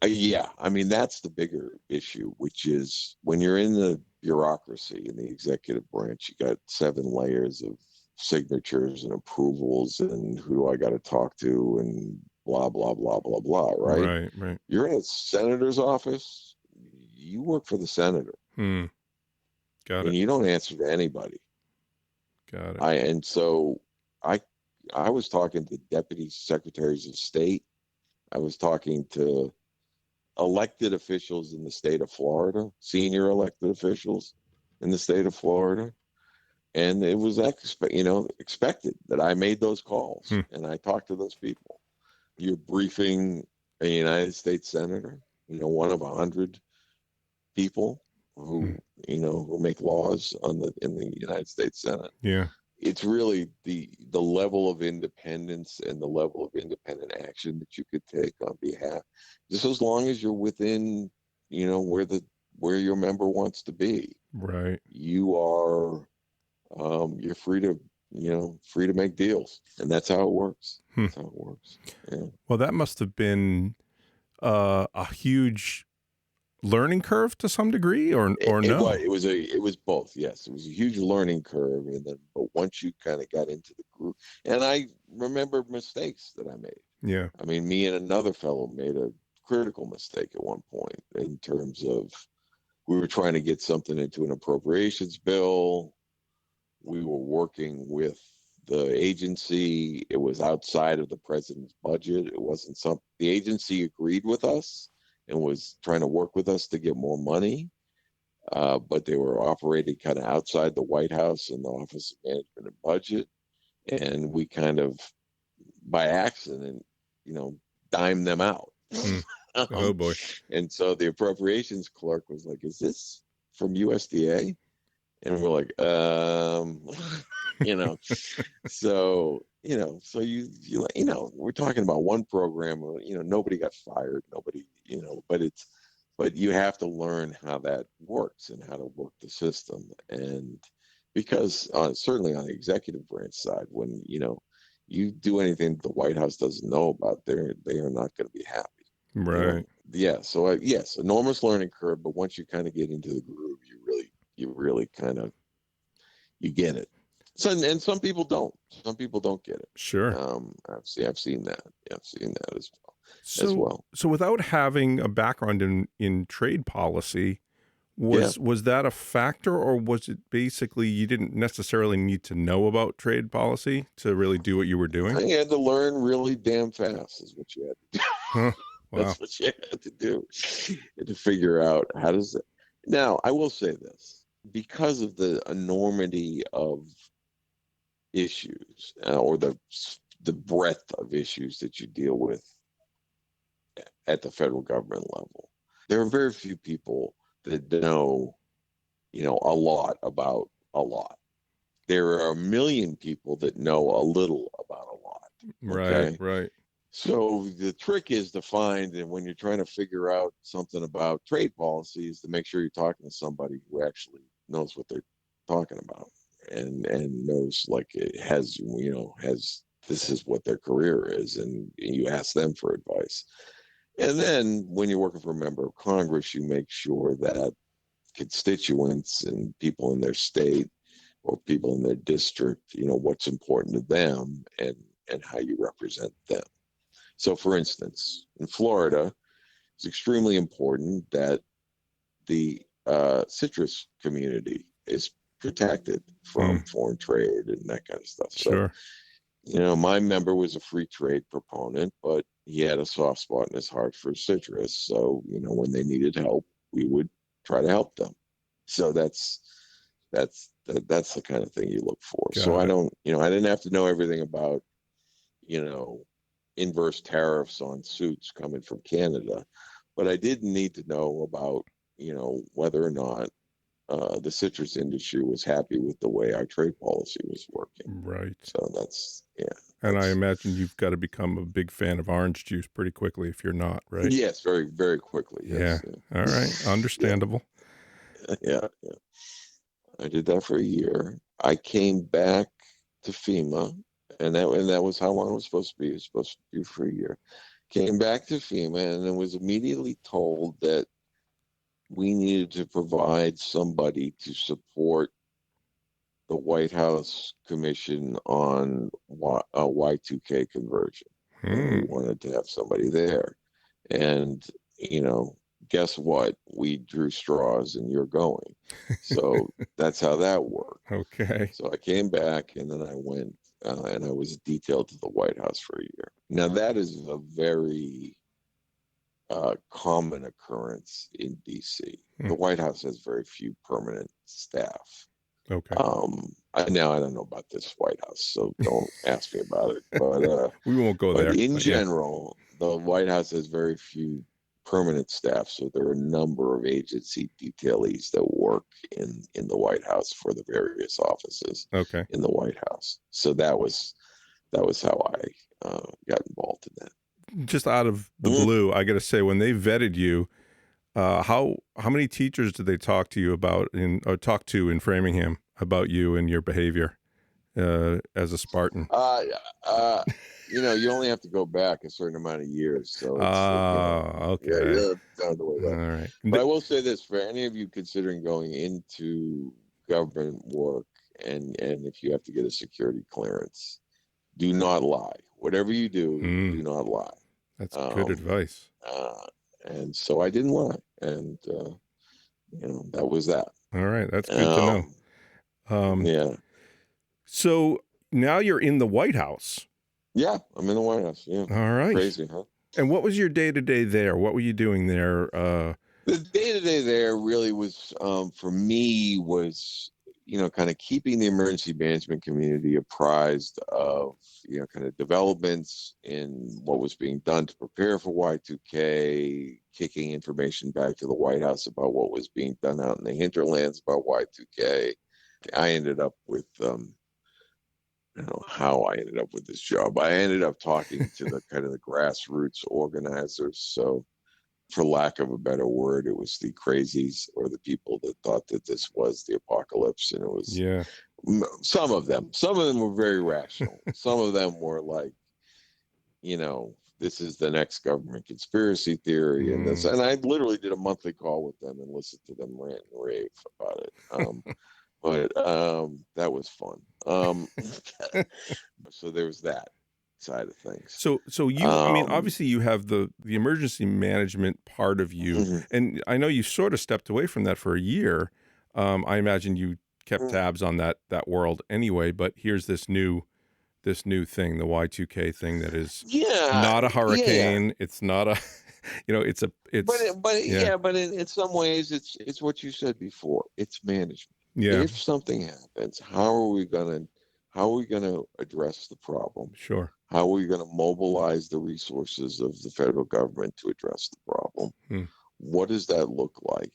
[SPEAKER 3] yeah, I mean, that's the bigger issue, which is when you're in the bureaucracy in the executive branch, you got 7 layers of signatures and approvals and who do I got to talk to and blah, blah, blah, blah, blah, right?
[SPEAKER 2] Right, right.
[SPEAKER 3] You're in a senator's office, you work for the senator
[SPEAKER 2] Got
[SPEAKER 3] and
[SPEAKER 2] it.
[SPEAKER 3] you don't answer to anybody.
[SPEAKER 2] Got it.
[SPEAKER 3] And so I I was talking to deputy secretaries of state. I was talking to elected officials in the state of Florida, senior elected officials in the state of Florida, and it was expected that I made those calls
[SPEAKER 2] Hmm.
[SPEAKER 3] and I talked to those people. You're briefing a United States senator, one of 100 people
[SPEAKER 2] Hmm.
[SPEAKER 3] who make laws in the United States Senate.
[SPEAKER 2] Yeah.
[SPEAKER 3] It's really the level of independence and the level of independent action that you could take on behalf, just as long as you're within, where your member wants to be.
[SPEAKER 2] Right.
[SPEAKER 3] You are, you're free to make deals, and that's how it works.
[SPEAKER 2] Hmm.
[SPEAKER 3] That's how it works. Yeah.
[SPEAKER 2] Well, that must have been a huge learning curve to some degree, or no?
[SPEAKER 3] It was both. Yes, it was a huge learning curve, but once you kind of got into the group, and I remember mistakes that I made.
[SPEAKER 2] Yeah.
[SPEAKER 3] I mean, me and another fellow made a critical mistake at one point in terms of we were trying to get something into an appropriations bill. We were working with the agency. It was outside of the president's budget. It wasn't something the agency agreed with us and was trying to work with us to get more money. But they were operating kind of outside the White House and the Office of Management and Budget. And we kind of, by accident, dime them out.
[SPEAKER 2] Hmm. Oh boy.
[SPEAKER 3] And so the appropriations clerk was like, "Is this from USDA?" And we're like, you know. So we're talking about one program. Nobody got fired. Nobody, but you have to learn how that works and how to work the system. And because certainly on the executive branch side, when you do anything the White House doesn't know about, they are not going to be happy.
[SPEAKER 2] Right.
[SPEAKER 3] Yeah. So yes, enormous learning curve, but once you kind of get into the groove, you really kind of you get it. So and some people don't. Some people don't get it.
[SPEAKER 2] Sure.
[SPEAKER 3] I've seen that. I've seen that as
[SPEAKER 2] So,
[SPEAKER 3] well.
[SPEAKER 2] so without having a background in trade policy, was that a factor, or was it basically you didn't necessarily need to know about trade policy to really do what you were doing?
[SPEAKER 3] You had to learn really damn fast, is what you had to do.
[SPEAKER 2] Huh. Wow.
[SPEAKER 3] That's what you had to do. You had to figure out how does it. Now, I will say this, because of the enormity of issues or the breadth of issues that you deal with at the federal government level, there are very few people that know, a lot about a lot. There are a million people that know a little about a lot.
[SPEAKER 2] Right.
[SPEAKER 3] Okay?
[SPEAKER 2] Right.
[SPEAKER 3] So the trick is to find, and when you're trying to figure out something about trade policies, to make sure you're talking to somebody who actually knows what they're talking about and knows, like, it has this is what their career is, and you ask them for advice. And then when you're working for a member of Congress, you make sure that constituents and people in their state or people in their district, what's important to them and how you represent them. So, for instance, in Florida, it's extremely important that the citrus community is protected from foreign trade and that kind of stuff.
[SPEAKER 2] Sure.
[SPEAKER 3] So, my member was a free trade proponent, but he had a soft spot in his heart for citrus. So, when they needed help, we would try to help them. So that's the kind of thing you look for.
[SPEAKER 2] Got
[SPEAKER 3] so
[SPEAKER 2] it.
[SPEAKER 3] I didn't have to know everything about, inverse tariffs on suits coming from Canada, but I did need to know about, whether or not the citrus industry was happy with the way our trade policy was working.
[SPEAKER 2] Right.
[SPEAKER 3] So that's, yeah.
[SPEAKER 2] And I imagine you've got to become a big fan of orange juice pretty quickly if you're not, right?
[SPEAKER 3] Yes, very, very quickly.
[SPEAKER 2] Yeah.
[SPEAKER 3] Yes.
[SPEAKER 2] All right. Understandable.
[SPEAKER 3] Yeah. I did that for a year. I came back to FEMA, and that was how long it was supposed to be. It was supposed to be for a year. Came back to FEMA, and then was immediately told that we needed to provide somebody to support the White House Commission on Y2K conversion. And we wanted to have somebody there. And, guess what? We drew straws and you're going. So that's how that worked.
[SPEAKER 2] Okay.
[SPEAKER 3] So I came back and then I went and I was detailed to the White House for a year. Now, that is a very common occurrence in DC. The White House has very few permanent staff.
[SPEAKER 2] Okay.
[SPEAKER 3] Now I don't know about this White House, so don't ask me about it. But
[SPEAKER 2] we won't go there.
[SPEAKER 3] In general, the White House has very few permanent staff, so there are a number of agency detailees that work in the White House for the various offices in the White House. So that was how I got involved in that.
[SPEAKER 2] Just out of the blue, I got to say, when they vetted you, how many teachers did they talk to you about talk to in Framingham about you and your behavior as a Spartan?
[SPEAKER 3] You only have to go back a certain amount of years. So
[SPEAKER 2] okay.
[SPEAKER 3] Yeah, down the way back.
[SPEAKER 2] All right.
[SPEAKER 3] But I will say this, for any of you considering going into government work and if you have to get a security clearance, do not lie. Whatever you do, do not lie.
[SPEAKER 2] That's good advice.
[SPEAKER 3] And so I didn't lie. And, that was that.
[SPEAKER 2] All right. That's good to know.
[SPEAKER 3] Yeah.
[SPEAKER 2] So now you're in the White House.
[SPEAKER 3] Yeah, I'm in the White House. Yeah.
[SPEAKER 2] All right.
[SPEAKER 3] Crazy, huh?
[SPEAKER 2] And what was your day-to-day there? What were you doing there?
[SPEAKER 3] The day-to-day there really was, for me, was, kind of keeping the emergency management community apprised of, kind of developments in what was being done to prepare for Y2K, kicking information back to the White House about what was being done out in the hinterlands about Y2K. I ended up with, I don't know how I ended up with this job. I ended up talking to the kind of the grassroots organizers. So, for lack of a better word, it was the crazies or the people that thought that this was the apocalypse. And it was some of them were very rational. Some of them were like, this is the next government conspiracy theory and this. And I literally did a monthly call with them and listened to them rant and rave about it. But that was fun. So there was that side of things.
[SPEAKER 2] So you, I mean, obviously you have the emergency management part of you, and I know you sort of stepped away from that for a year. I imagine you kept tabs on that world anyway, but here's this new thing, the Y2K thing that is not a hurricane. It's not a,
[SPEAKER 3] but in some ways it's what you said before. It's management.
[SPEAKER 2] Yeah.
[SPEAKER 3] If something happens, how are we gonna address the problem?
[SPEAKER 2] Sure.
[SPEAKER 3] How are we gonna mobilize the resources of the federal government to address the problem? What does that look like?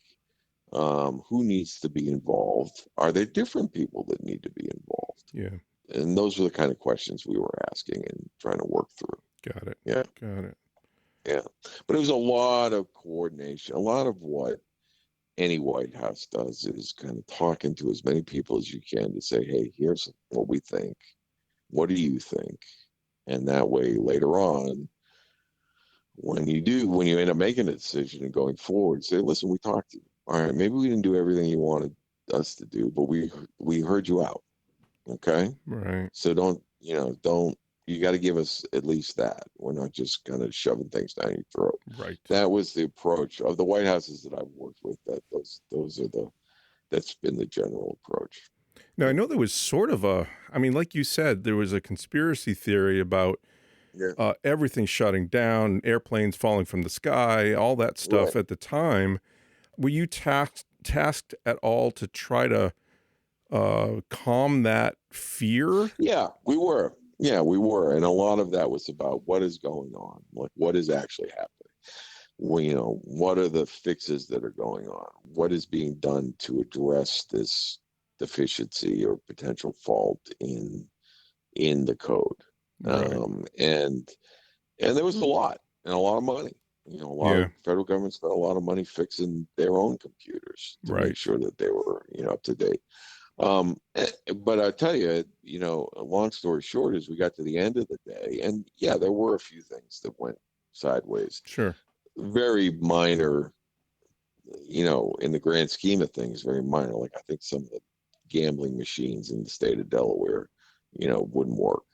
[SPEAKER 3] Who needs to be involved? Are there different people that need to be involved?
[SPEAKER 2] Yeah.
[SPEAKER 3] And those are the kind of questions we were asking and trying to work through.
[SPEAKER 2] Got it.
[SPEAKER 3] Yeah.
[SPEAKER 2] Got it.
[SPEAKER 3] Yeah. But it was a lot of coordination. A lot of what any White House does is kind of talking to as many people as you can to say, hey, here's what we think. What do you think? And that way, later on, when you end up making a decision and going forward, say, listen, we talked to you. All right, maybe we didn't do everything you wanted us to do, but we heard you out. Okay?
[SPEAKER 2] Right.
[SPEAKER 3] So you got to give us at least that. We're not just kind of shoving things down your throat.
[SPEAKER 2] Right.
[SPEAKER 3] That was the approach of the White Houses that I've worked with. That's been the general approach.
[SPEAKER 2] Now, I know there was sort of like you said, there was a conspiracy theory about everything shutting down, airplanes falling from the sky, all that stuff at the time. Were you tasked at all to try to calm that fear?
[SPEAKER 3] Yeah, we were. And a lot of that was about what is going on, like what is actually happening. what are the fixes that are going on? What is being done to address this deficiency or potential fault in the code?
[SPEAKER 2] Right.
[SPEAKER 3] And there was a lot of money. A lot
[SPEAKER 2] Yeah.
[SPEAKER 3] of federal government spent a lot of money fixing their own computers to
[SPEAKER 2] Right.
[SPEAKER 3] make sure that they were, up to date. But I tell you, a long story short is we got to the end of the day, and yeah, there were a few things that went sideways.
[SPEAKER 2] Sure.
[SPEAKER 3] Very minor, in the grand scheme of things, very minor. Like I think some of the gambling machines in the state of Delaware, wouldn't work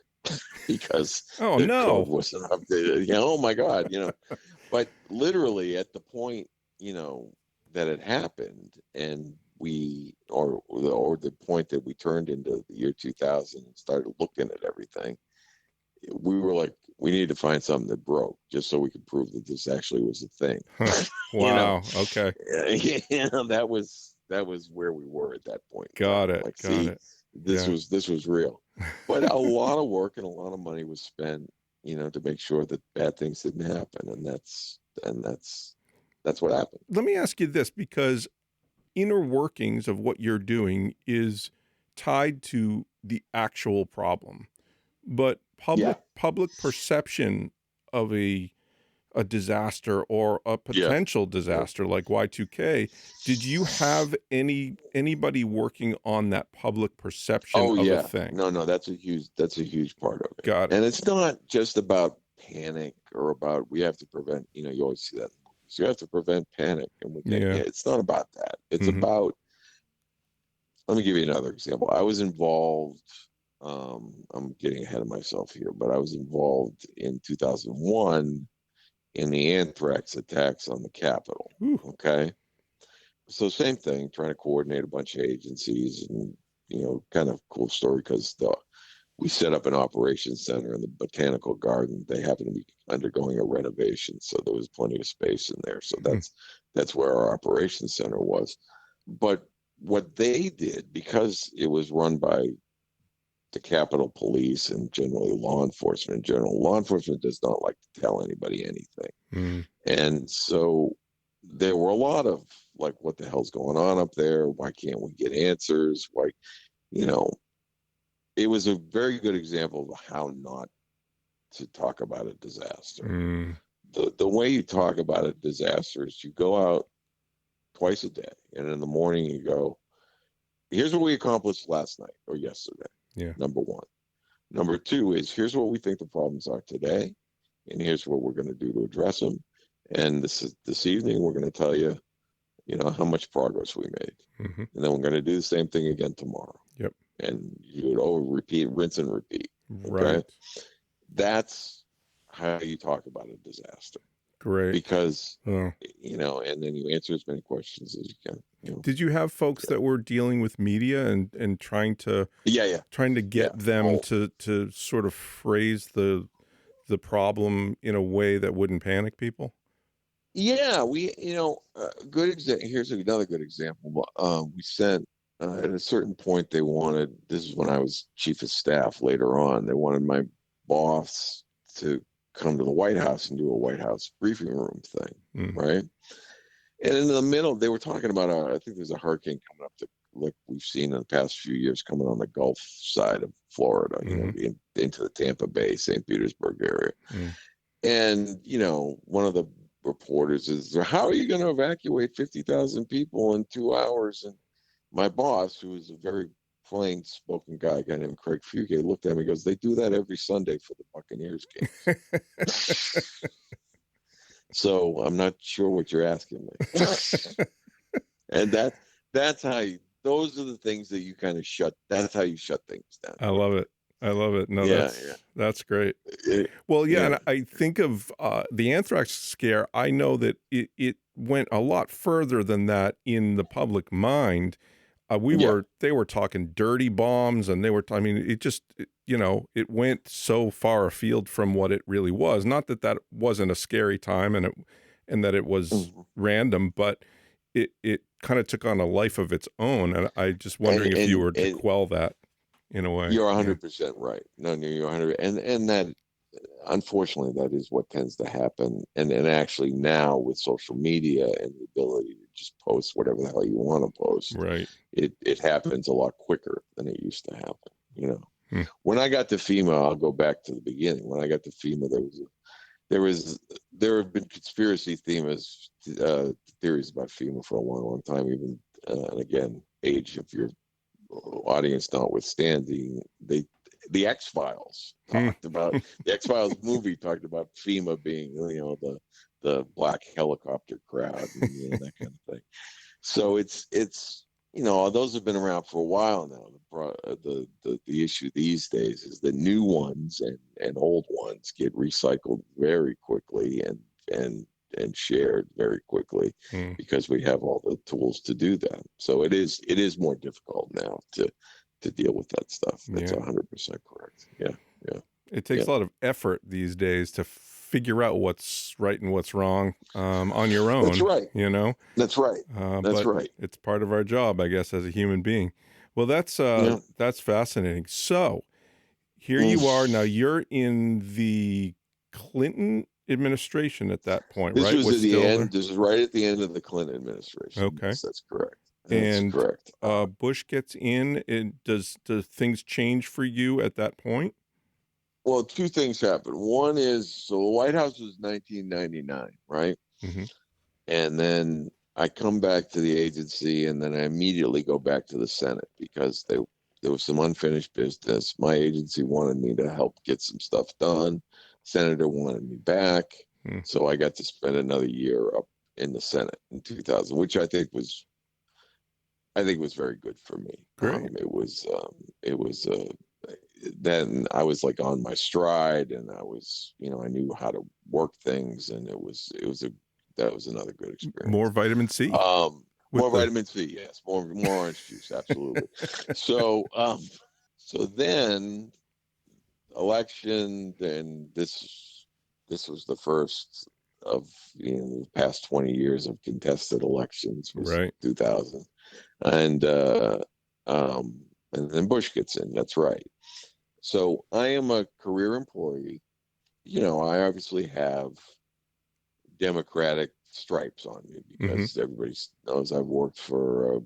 [SPEAKER 3] because
[SPEAKER 2] Oh,
[SPEAKER 3] the
[SPEAKER 2] no.
[SPEAKER 3] code wasn't updated. Oh my God, But literally at the point, that it happened, and or the point that we turned into the year 2000 and started looking at everything, we were like, we need to find something that broke just so we could prove that this actually was a thing.
[SPEAKER 2] Huh. Wow. Okay.
[SPEAKER 3] That was where we were at that point.
[SPEAKER 2] Got it.
[SPEAKER 3] Like,
[SPEAKER 2] Got
[SPEAKER 3] see,
[SPEAKER 2] it.
[SPEAKER 3] this was real. But a lot of work and a lot of money was spent, to make sure that bad things didn't happen, and that's what happened.
[SPEAKER 2] Let me ask you this, because inner workings of what you're doing is tied to the actual problem, but public perception of a disaster or a potential disaster like Y2K, did you have anybody working on that public perception of a thing?
[SPEAKER 3] No, that's a huge part of it.
[SPEAKER 2] Got it.
[SPEAKER 3] And it's not just about panic or about, we have to prevent, you always see that in movies. You have to prevent panic, and it's not about that. It's about, let me give you another example. I was involved, I'm getting ahead of myself here, but I was involved in 2001 in the anthrax attacks on the Capitol.
[SPEAKER 2] Ooh.
[SPEAKER 3] Okay. So same thing, trying to coordinate a bunch of agencies, and, kind of cool story because we set up an operations center in the botanical garden. They happen to be undergoing a renovation, so there was plenty of space in there. So that's where our operations center was. But what they did, because it was run by the Capitol Police and generally law enforcement in general, law enforcement does not like to tell anybody anything. And so there were a lot of like, what the hell's going on up there? Why can't we get answers? Why, it was a very good example of how not to talk about a disaster. The way you talk about a disaster is you go out twice a day, and in the morning you go, here's what we accomplished last night or yesterday.
[SPEAKER 2] Yeah.
[SPEAKER 3] Number one. Number two is, here's what we think the problems are today, and here's what we're going to do to address them. And this evening, we're going to tell you, how much progress we made. And then we're going to do the same thing again tomorrow.
[SPEAKER 2] Yep.
[SPEAKER 3] And you would repeat, rinse and repeat. Okay?
[SPEAKER 2] Right.
[SPEAKER 3] That's how you talk about a disaster.
[SPEAKER 2] Great.
[SPEAKER 3] Because, and then you answer as many questions as you can.
[SPEAKER 2] Did you have folks that were dealing with media and trying to get them to sort of phrase the problem in a way that wouldn't panic people? Yeah,
[SPEAKER 3] we, good example. Here's another good example. We sent, at a certain point, they wanted, this is when I was chief of staff later on, they wanted my boss to come to the White House and do a White House briefing room thing, right? And in the middle, they were talking about, I think there's a hurricane coming up that, like we've seen in the past few years, coming on the Gulf side of Florida, into the Tampa Bay, St. Petersburg area. And, one of the reporters is, how are you going to evacuate 50,000 people in 2 hours? And my boss, who is a very plain spoken guy named Craig Fugate, looked at me and goes, they do that every Sunday for the Buccaneers games. So I'm not sure what you're asking me. And that's how those are the things that you kind of that's how you shut things down.
[SPEAKER 2] I love it. No, that's great. And I think of the anthrax scare. I know that it went a lot further than that in the public mind. They were talking dirty bombs, and it just, it went so far afield from what it really was. Not that wasn't a scary time and that it was random, but it kind of took on a life of its own. And I just wondering if you were to quell that in a way.
[SPEAKER 3] You're 100% right. No, you're 100%. And that, unfortunately, that is what tends to happen. And actually now with social media and the ability to just post whatever the hell you want to post,
[SPEAKER 2] Right.
[SPEAKER 3] it happens a lot quicker than it used to happen.
[SPEAKER 2] Hmm.
[SPEAKER 3] When I got to FEMA, I'll go back to the beginning. When I got to FEMA, there have been conspiracy theories about FEMA for a long, long time. Even and again, age of your audience notwithstanding, the X-Files talked about the X-Files movie talked about FEMA being the black helicopter crowd and that kind of thing. So it's those have been around for a while now. The issue these days is the new ones and old ones get recycled very quickly and shared very quickly because we have all the tools to do that. So it is more difficult now to deal with that stuff. That's 100% correct. Yeah.
[SPEAKER 2] It takes a lot of effort these days to figure out what's right and what's wrong on your own.
[SPEAKER 3] That's right. That's right. That's right.
[SPEAKER 2] It's part of our job, I guess, as a human being. Well, that's fascinating. So here you are now. You're in the Clinton administration at that point,
[SPEAKER 3] this
[SPEAKER 2] right?
[SPEAKER 3] was at the end. This is right at the end of the Clinton administration.
[SPEAKER 2] Okay,
[SPEAKER 3] yes, that's correct.
[SPEAKER 2] That's correct. Bush gets in. And does things change for you at that point?
[SPEAKER 3] Well, two things happen. One is, so the White House was 1999, right?
[SPEAKER 2] Mm-hmm.
[SPEAKER 3] And then I come back to the agency, and then I immediately go back to the Senate because there was some unfinished business. My agency wanted me to help get some stuff done. Senator wanted me back. So I got to spend another year up in the Senate in 2000, which I think was very good for me.
[SPEAKER 2] Great.
[SPEAKER 3] It was then I was like on my stride, and I was, I knew how to work things, and that was another good experience.
[SPEAKER 2] More vitamin C.
[SPEAKER 3] Vitamin C, yes. More orange juice, absolutely. So then election, then this was the first of the past 20 years of contested elections, was
[SPEAKER 2] right.
[SPEAKER 3] 2000, and then Bush gets in. That's right. So I am a career employee. I obviously have Democratic stripes on me because everybody knows I've worked for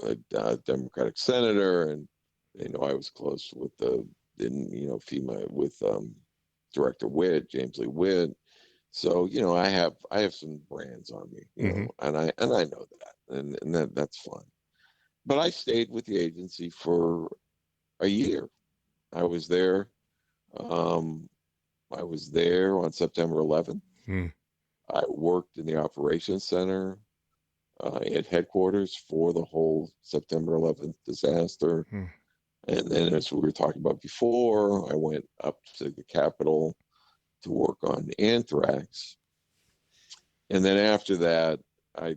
[SPEAKER 3] a Democratic senator, and they know I was close with FEMA with Director Witt, James Lee Witt. So I have some brands on me, and I know that, and that's fun. But I stayed with the agency for a year. I was there on September 11th. I worked in the operations center at headquarters for the whole September 11th disaster. And then, as we were talking about before, I went up to the Capitol to work on anthrax. And then after that, I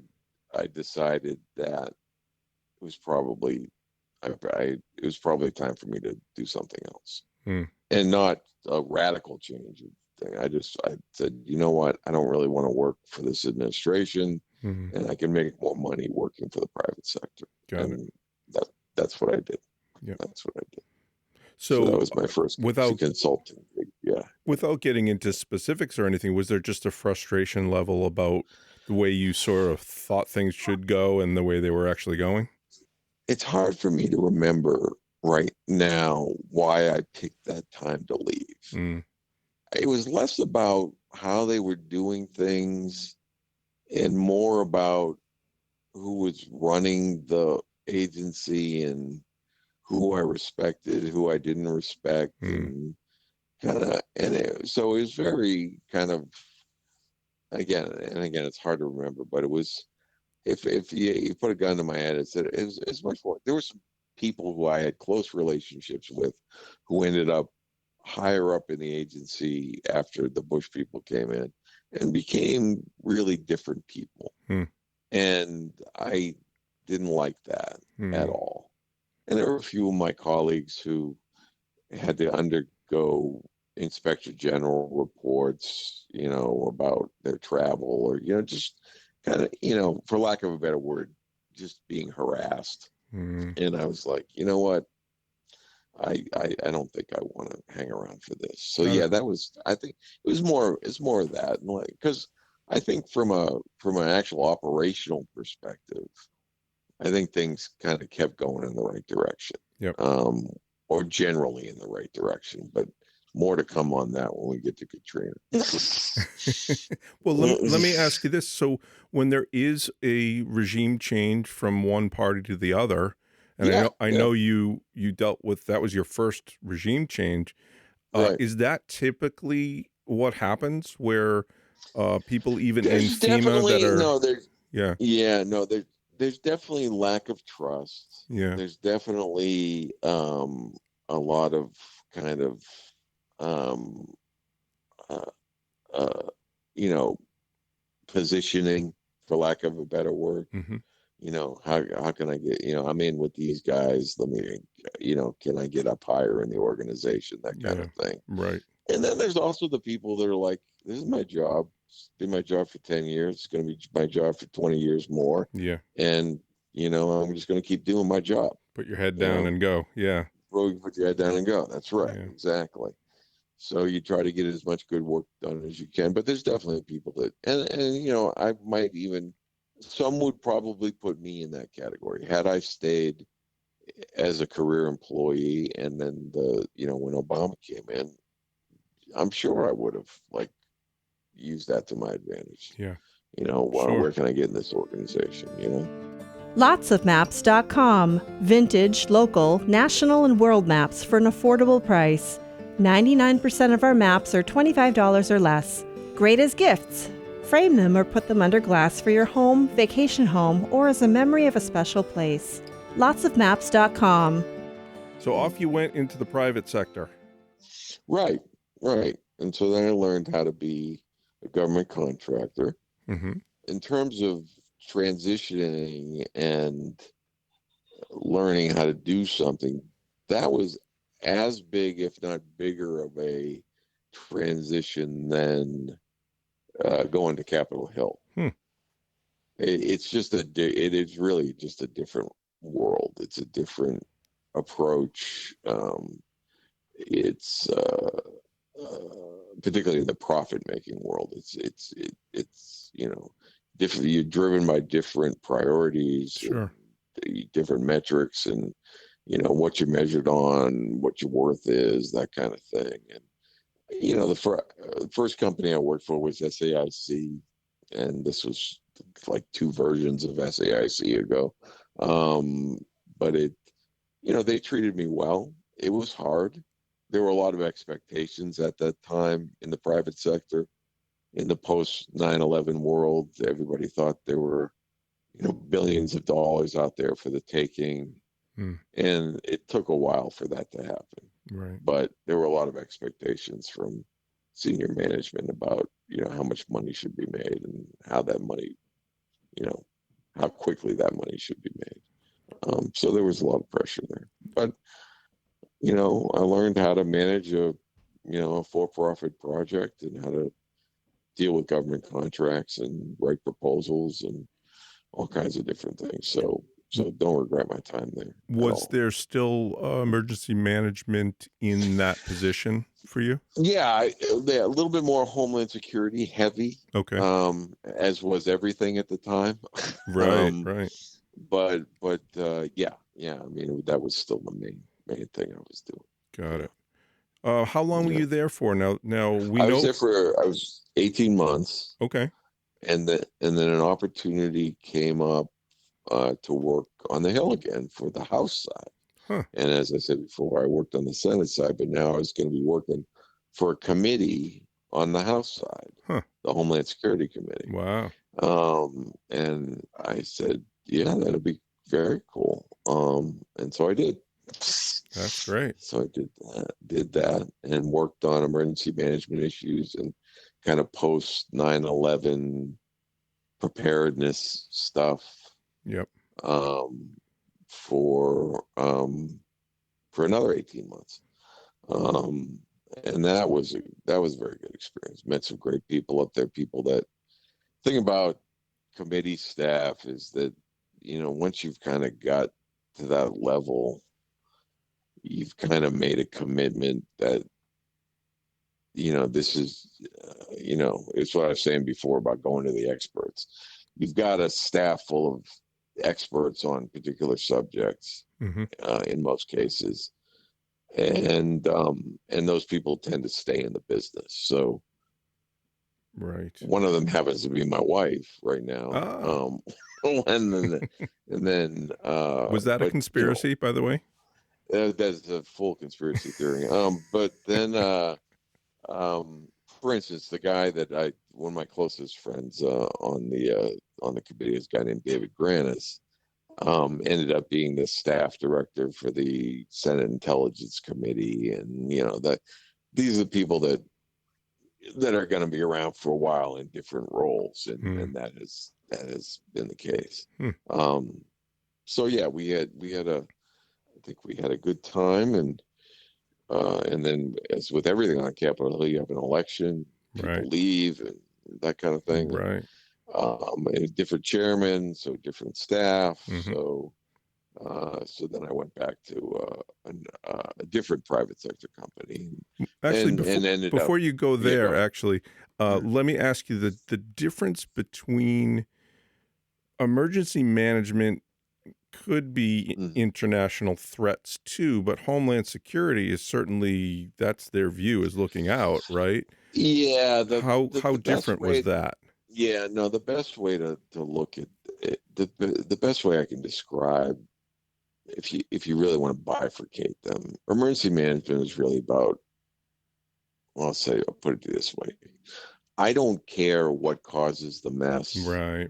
[SPEAKER 3] decided that it was probably time for me to do something else, and not a radical change thing. I said, you know what? I don't really want to work for this administration, and I can make more money working for the private sector. That's what I did.
[SPEAKER 2] Yeah,
[SPEAKER 3] that's what I did.
[SPEAKER 2] So
[SPEAKER 3] that was my first consulting. Yeah.
[SPEAKER 2] Without getting into specifics or anything, was there just a frustration level about the way you sort of thought things should go and the way they were actually going?
[SPEAKER 3] It's hard for me to remember right now why I picked that time to leave. It was less about how they were doing things and more about who was running the agency and who I respected, who I didn't respect, and so it was very kind of, again, it's hard to remember, but it was, if you put a gun to my head, it's much more. There were some people who I had close relationships with who ended up higher up in the agency after the Bush people came in and became really different people. And I didn't like that at all. And there were a few of my colleagues who had to undergo inspector general reports, about their travel, or, just kind of, for lack of a better word, just being harassed. And I was like, you know what? I don't think I want to hang around for this. So
[SPEAKER 2] Got
[SPEAKER 3] yeah,
[SPEAKER 2] it.
[SPEAKER 3] that was, I think it's more of that, because I think from an actual operational perspective, I think things kind of kept going in the right direction,
[SPEAKER 2] Yep.
[SPEAKER 3] um, or generally in the right direction. But more to come on that when we get to Katrina.
[SPEAKER 2] Well, let me ask you this. So when there is a regime change from one party to the other, and
[SPEAKER 3] Yeah,
[SPEAKER 2] I
[SPEAKER 3] yeah,
[SPEAKER 2] know you dealt with that was your first regime change.
[SPEAKER 3] right.
[SPEAKER 2] Is that typically what happens where people even in
[SPEAKER 3] There's
[SPEAKER 2] FEMA that
[SPEAKER 3] definitely
[SPEAKER 2] are
[SPEAKER 3] no there's
[SPEAKER 2] yeah,
[SPEAKER 3] yeah no there's definitely lack of trust.
[SPEAKER 2] yeah.
[SPEAKER 3] There's definitely a lot of kind of um uh, uh you know positioning, for lack of a better word.
[SPEAKER 2] Hmm.
[SPEAKER 3] How can I get, I'm in with these guys, let me, can I get up higher in the organization, that kind
[SPEAKER 2] Yeah.
[SPEAKER 3] of thing.
[SPEAKER 2] Right.
[SPEAKER 3] And then there's also the people that are like, this is my job. It's been my job for 10 years. It's going to be my job for 20 years more.
[SPEAKER 2] Yeah.
[SPEAKER 3] And, I'm just going to keep doing my job.
[SPEAKER 2] Put your head
[SPEAKER 3] You
[SPEAKER 2] down
[SPEAKER 3] know,
[SPEAKER 2] and go. Yeah.
[SPEAKER 3] put your head down and go. That's right.
[SPEAKER 2] Yeah.
[SPEAKER 3] Exactly. So you try to get as much good work done as you can. But there's definitely people that, and I might even, some would probably put me in that category. Had I stayed as a career employee, and then when Obama came in, I'm sure I would have used that to my advantage.
[SPEAKER 2] Yeah.
[SPEAKER 3] Where
[SPEAKER 2] Sure.
[SPEAKER 3] can I get in this organization?
[SPEAKER 1] Lotsofmaps.com. Vintage, local, national, and world maps for an affordable price. 99% of our maps are $25 or less. Great as gifts. Frame them or put them under glass for your home, vacation home, or as a memory of a special place. Lotsofmaps.com.
[SPEAKER 2] So off you went into the private sector.
[SPEAKER 3] Right, right. And so then I learned how to be a government contractor.
[SPEAKER 2] Hmm.
[SPEAKER 3] In terms of transitioning and learning how to do something, that was as big, if not bigger, of a transition than going to Capitol Hill.
[SPEAKER 2] Hmm.
[SPEAKER 3] It is really just a different world. It's a different approach. It's particularly in the profit making world. It's different. You're driven by different priorities and
[SPEAKER 2] Sure.
[SPEAKER 3] different metrics, and what you're measured on, what your worth is, that kind of thing. And the first company I worked for was SAIC, and this was like two versions of SAIC ago. Um, but they treated me well. It was hard. There were a lot of expectations at that time in the private sector. In the post 9/11 world, everybody thought there were, billions of dollars out there for the taking.
[SPEAKER 2] Hmm.
[SPEAKER 3] And it took a while for that to happen.
[SPEAKER 2] Right.
[SPEAKER 3] But there were a lot of expectations from senior management about, how much money should be made and how that money, you know, how quickly that money should be made. So there was a lot of pressure there. But, I learned how to manage a for-profit project, and how to deal with government contracts and write proposals and all kinds of different things. So don't regret my time there at
[SPEAKER 2] Was
[SPEAKER 3] all.
[SPEAKER 2] there still emergency management in that position for you?
[SPEAKER 3] Yeah, a little bit more Homeland Security heavy,
[SPEAKER 2] Okay.
[SPEAKER 3] as was everything at the time.
[SPEAKER 2] Right.
[SPEAKER 3] um,
[SPEAKER 2] Right.
[SPEAKER 3] but yeah. I mean, that was still the main thing I was doing.
[SPEAKER 2] Got
[SPEAKER 3] Yeah,
[SPEAKER 2] it. How long were
[SPEAKER 3] yeah.
[SPEAKER 2] you there for? Now we know.
[SPEAKER 3] I was 18 months,
[SPEAKER 2] Okay.
[SPEAKER 3] and then an opportunity came up to work on the Hill again for the House side.
[SPEAKER 2] Huh.
[SPEAKER 3] And as I said before, I worked on the Senate side, but now I was going to be working for a committee on the House side,
[SPEAKER 2] Huh.
[SPEAKER 3] the Homeland Security Committee.
[SPEAKER 2] Wow.
[SPEAKER 3] And I said, yeah, that'd be very cool. And so I did.
[SPEAKER 2] That's great.
[SPEAKER 3] So I did that, and worked on emergency management issues and kind of post 9/11 preparedness stuff,
[SPEAKER 2] Yep.
[SPEAKER 3] um, for another 18 months. Um, and that was a very good experience. Met some great people up there. People that thing about committee staff is that, once you've kind of got to that level, you've kind of made a commitment that, this is, it's what I was saying before about going to the experts. You've got a staff full of experts on particular subjects,
[SPEAKER 2] Mm-hmm.
[SPEAKER 3] in most cases, and those people tend to stay in the business. So
[SPEAKER 2] Right.
[SPEAKER 3] one of them happens to be my wife right now.
[SPEAKER 2] Ah.
[SPEAKER 3] And then
[SPEAKER 2] Was that a conspiracy, by the way?
[SPEAKER 3] That's a full conspiracy theory. But then, for instance, the guy that one of my closest friends on the committee is a guy named David Granis, ended up being the staff director for the Senate Intelligence Committee, and that these are the people that are going to be around for a while in different roles, and that has been the case. So yeah, I think we had a good time, and then as with everything on Capitol Hill, you have an election, people leave, and that kind of thing.
[SPEAKER 2] Right.
[SPEAKER 3] And different chairmen, so different staff.
[SPEAKER 2] Mm-hmm.
[SPEAKER 3] So then I went back to a different private sector company.
[SPEAKER 2] Actually, before you go there, let me ask you the difference between emergency management could be international threats too, but Homeland Security is certainly, that's their view, is looking out, right?
[SPEAKER 3] Yeah.
[SPEAKER 2] How different was that?
[SPEAKER 3] Yeah, no, the best way to look at it, the best way I can describe, if you really want to bifurcate them, emergency management is really about, well, I'll put it this way. I don't care what causes the mess.
[SPEAKER 2] Right.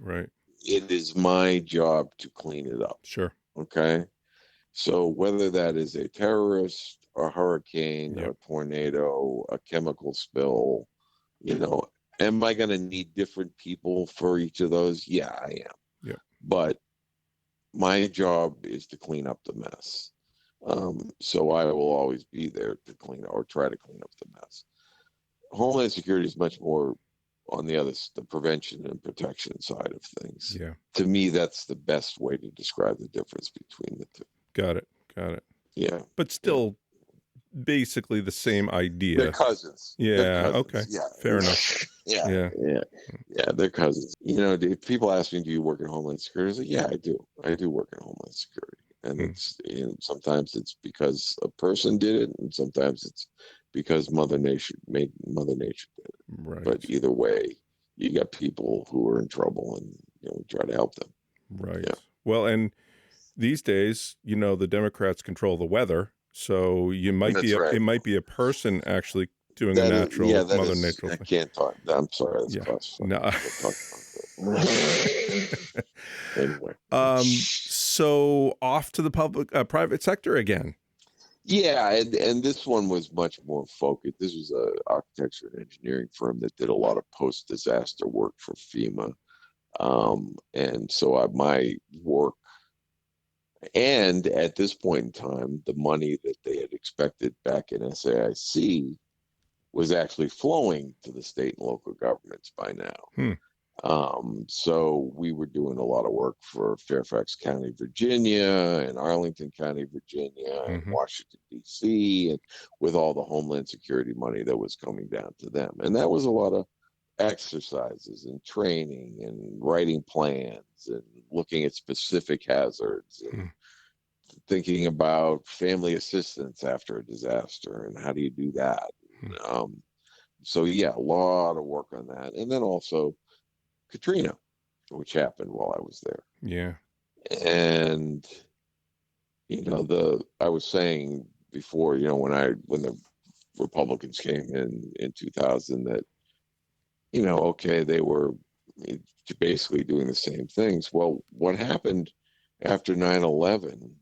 [SPEAKER 3] It is my job to clean it up.
[SPEAKER 2] Sure.
[SPEAKER 3] Okay. So whether that is a terrorist, a hurricane, a tornado, a chemical spill, am I going to need different people for each of those? Yeah, I am.
[SPEAKER 2] Yeah.
[SPEAKER 3] But my job is to clean up the mess. So I will always be there to clean or try to clean up the mess. Homeland Security is much more on the prevention and protection side of things.
[SPEAKER 2] Yeah.
[SPEAKER 3] To me, that's the best way to describe the difference between the two.
[SPEAKER 2] Got it.
[SPEAKER 3] Yeah.
[SPEAKER 2] But still basically the same idea.
[SPEAKER 3] They're cousins.
[SPEAKER 2] Yeah.
[SPEAKER 3] They're cousins.
[SPEAKER 2] Okay.
[SPEAKER 3] Yeah.
[SPEAKER 2] Fair enough.
[SPEAKER 3] Yeah. They're cousins. If people ask me, do you work in Homeland Security? I say, yeah, I do. I do work in Homeland Security. And it's, sometimes it's because a person did it, and sometimes it's because Mother Nature did it.
[SPEAKER 2] Right.
[SPEAKER 3] But either way, you got people who are in trouble, and we try to help them.
[SPEAKER 2] Right.
[SPEAKER 3] Yeah.
[SPEAKER 2] Well, and these days, the Democrats control the weather, so it might be a person actually doing a natural Mother Nature thing.
[SPEAKER 3] I can't talk. I'm sorry. That's
[SPEAKER 2] classified. No.
[SPEAKER 3] Anyway.
[SPEAKER 2] So off to the private sector again.
[SPEAKER 3] Yeah, and this one was much more focused. This was an architecture and engineering firm that did a lot of post-disaster work for FEMA. And so my work, and at this point in time, the money that they had expected back in SAIC was actually flowing to the state and local governments by now. So we were doing a lot of work for Fairfax County, Virginia, and Arlington County, Virginia, and Washington, D.C., and with all the Homeland Security money that was coming down to them. And that was a lot of exercises and training and writing plans and looking at specific hazards and thinking about family assistance after a disaster and how do you do that. So yeah, a lot of work on that. And then also Katrina, which happened while I was there.
[SPEAKER 2] Yeah.
[SPEAKER 3] And I was saying before, when the Republicans came in 2000, that okay, they were basically doing the same things. Well, what happened after 9/11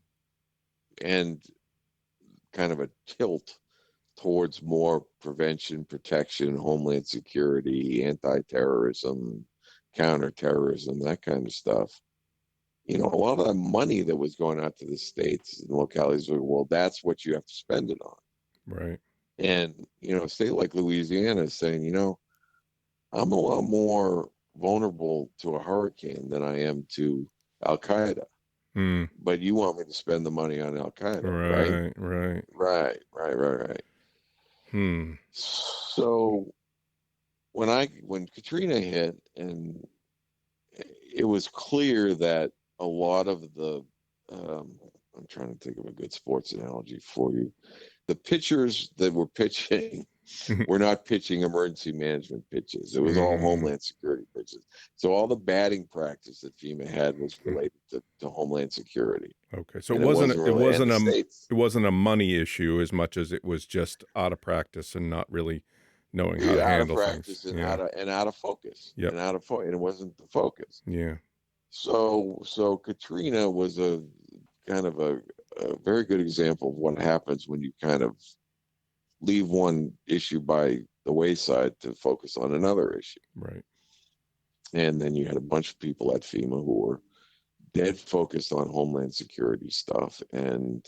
[SPEAKER 3] and kind of a tilt towards more prevention, protection, Homeland Security, anti-terrorism, counterterrorism, that kind of stuff. A lot of the money that was going out to the states and localities, well, that's what you have to spend it on.
[SPEAKER 2] Right.
[SPEAKER 3] And, a state like Louisiana is saying, I'm a lot more vulnerable to a hurricane than I am to Al Qaeda. but you want me to spend the money on Al Qaeda, right?
[SPEAKER 2] Right.
[SPEAKER 3] Right.
[SPEAKER 2] Hmm.
[SPEAKER 3] So when Katrina hit, and it was clear that a lot of the I'm trying to think of a good sports analogy for you. The pitchers that were pitching were not pitching emergency management pitches. It was all Homeland Security pitches. So all the batting practice that FEMA had was related to Homeland Security.
[SPEAKER 2] Okay, so
[SPEAKER 3] And
[SPEAKER 2] it wasn't a money issue as much as it was just out of practice and not really knowing how to
[SPEAKER 3] out of
[SPEAKER 2] handle things.
[SPEAKER 3] practice and
[SPEAKER 2] Yeah.
[SPEAKER 3] out of focus.
[SPEAKER 2] Yep.
[SPEAKER 3] And it wasn't the focus.
[SPEAKER 2] Yeah.
[SPEAKER 3] So Katrina was a kind of a very good example of what happens when you kind of leave one issue by the wayside to focus on another issue.
[SPEAKER 2] Right.
[SPEAKER 3] And then you had a bunch of people at FEMA who were dead focused on Homeland Security stuff and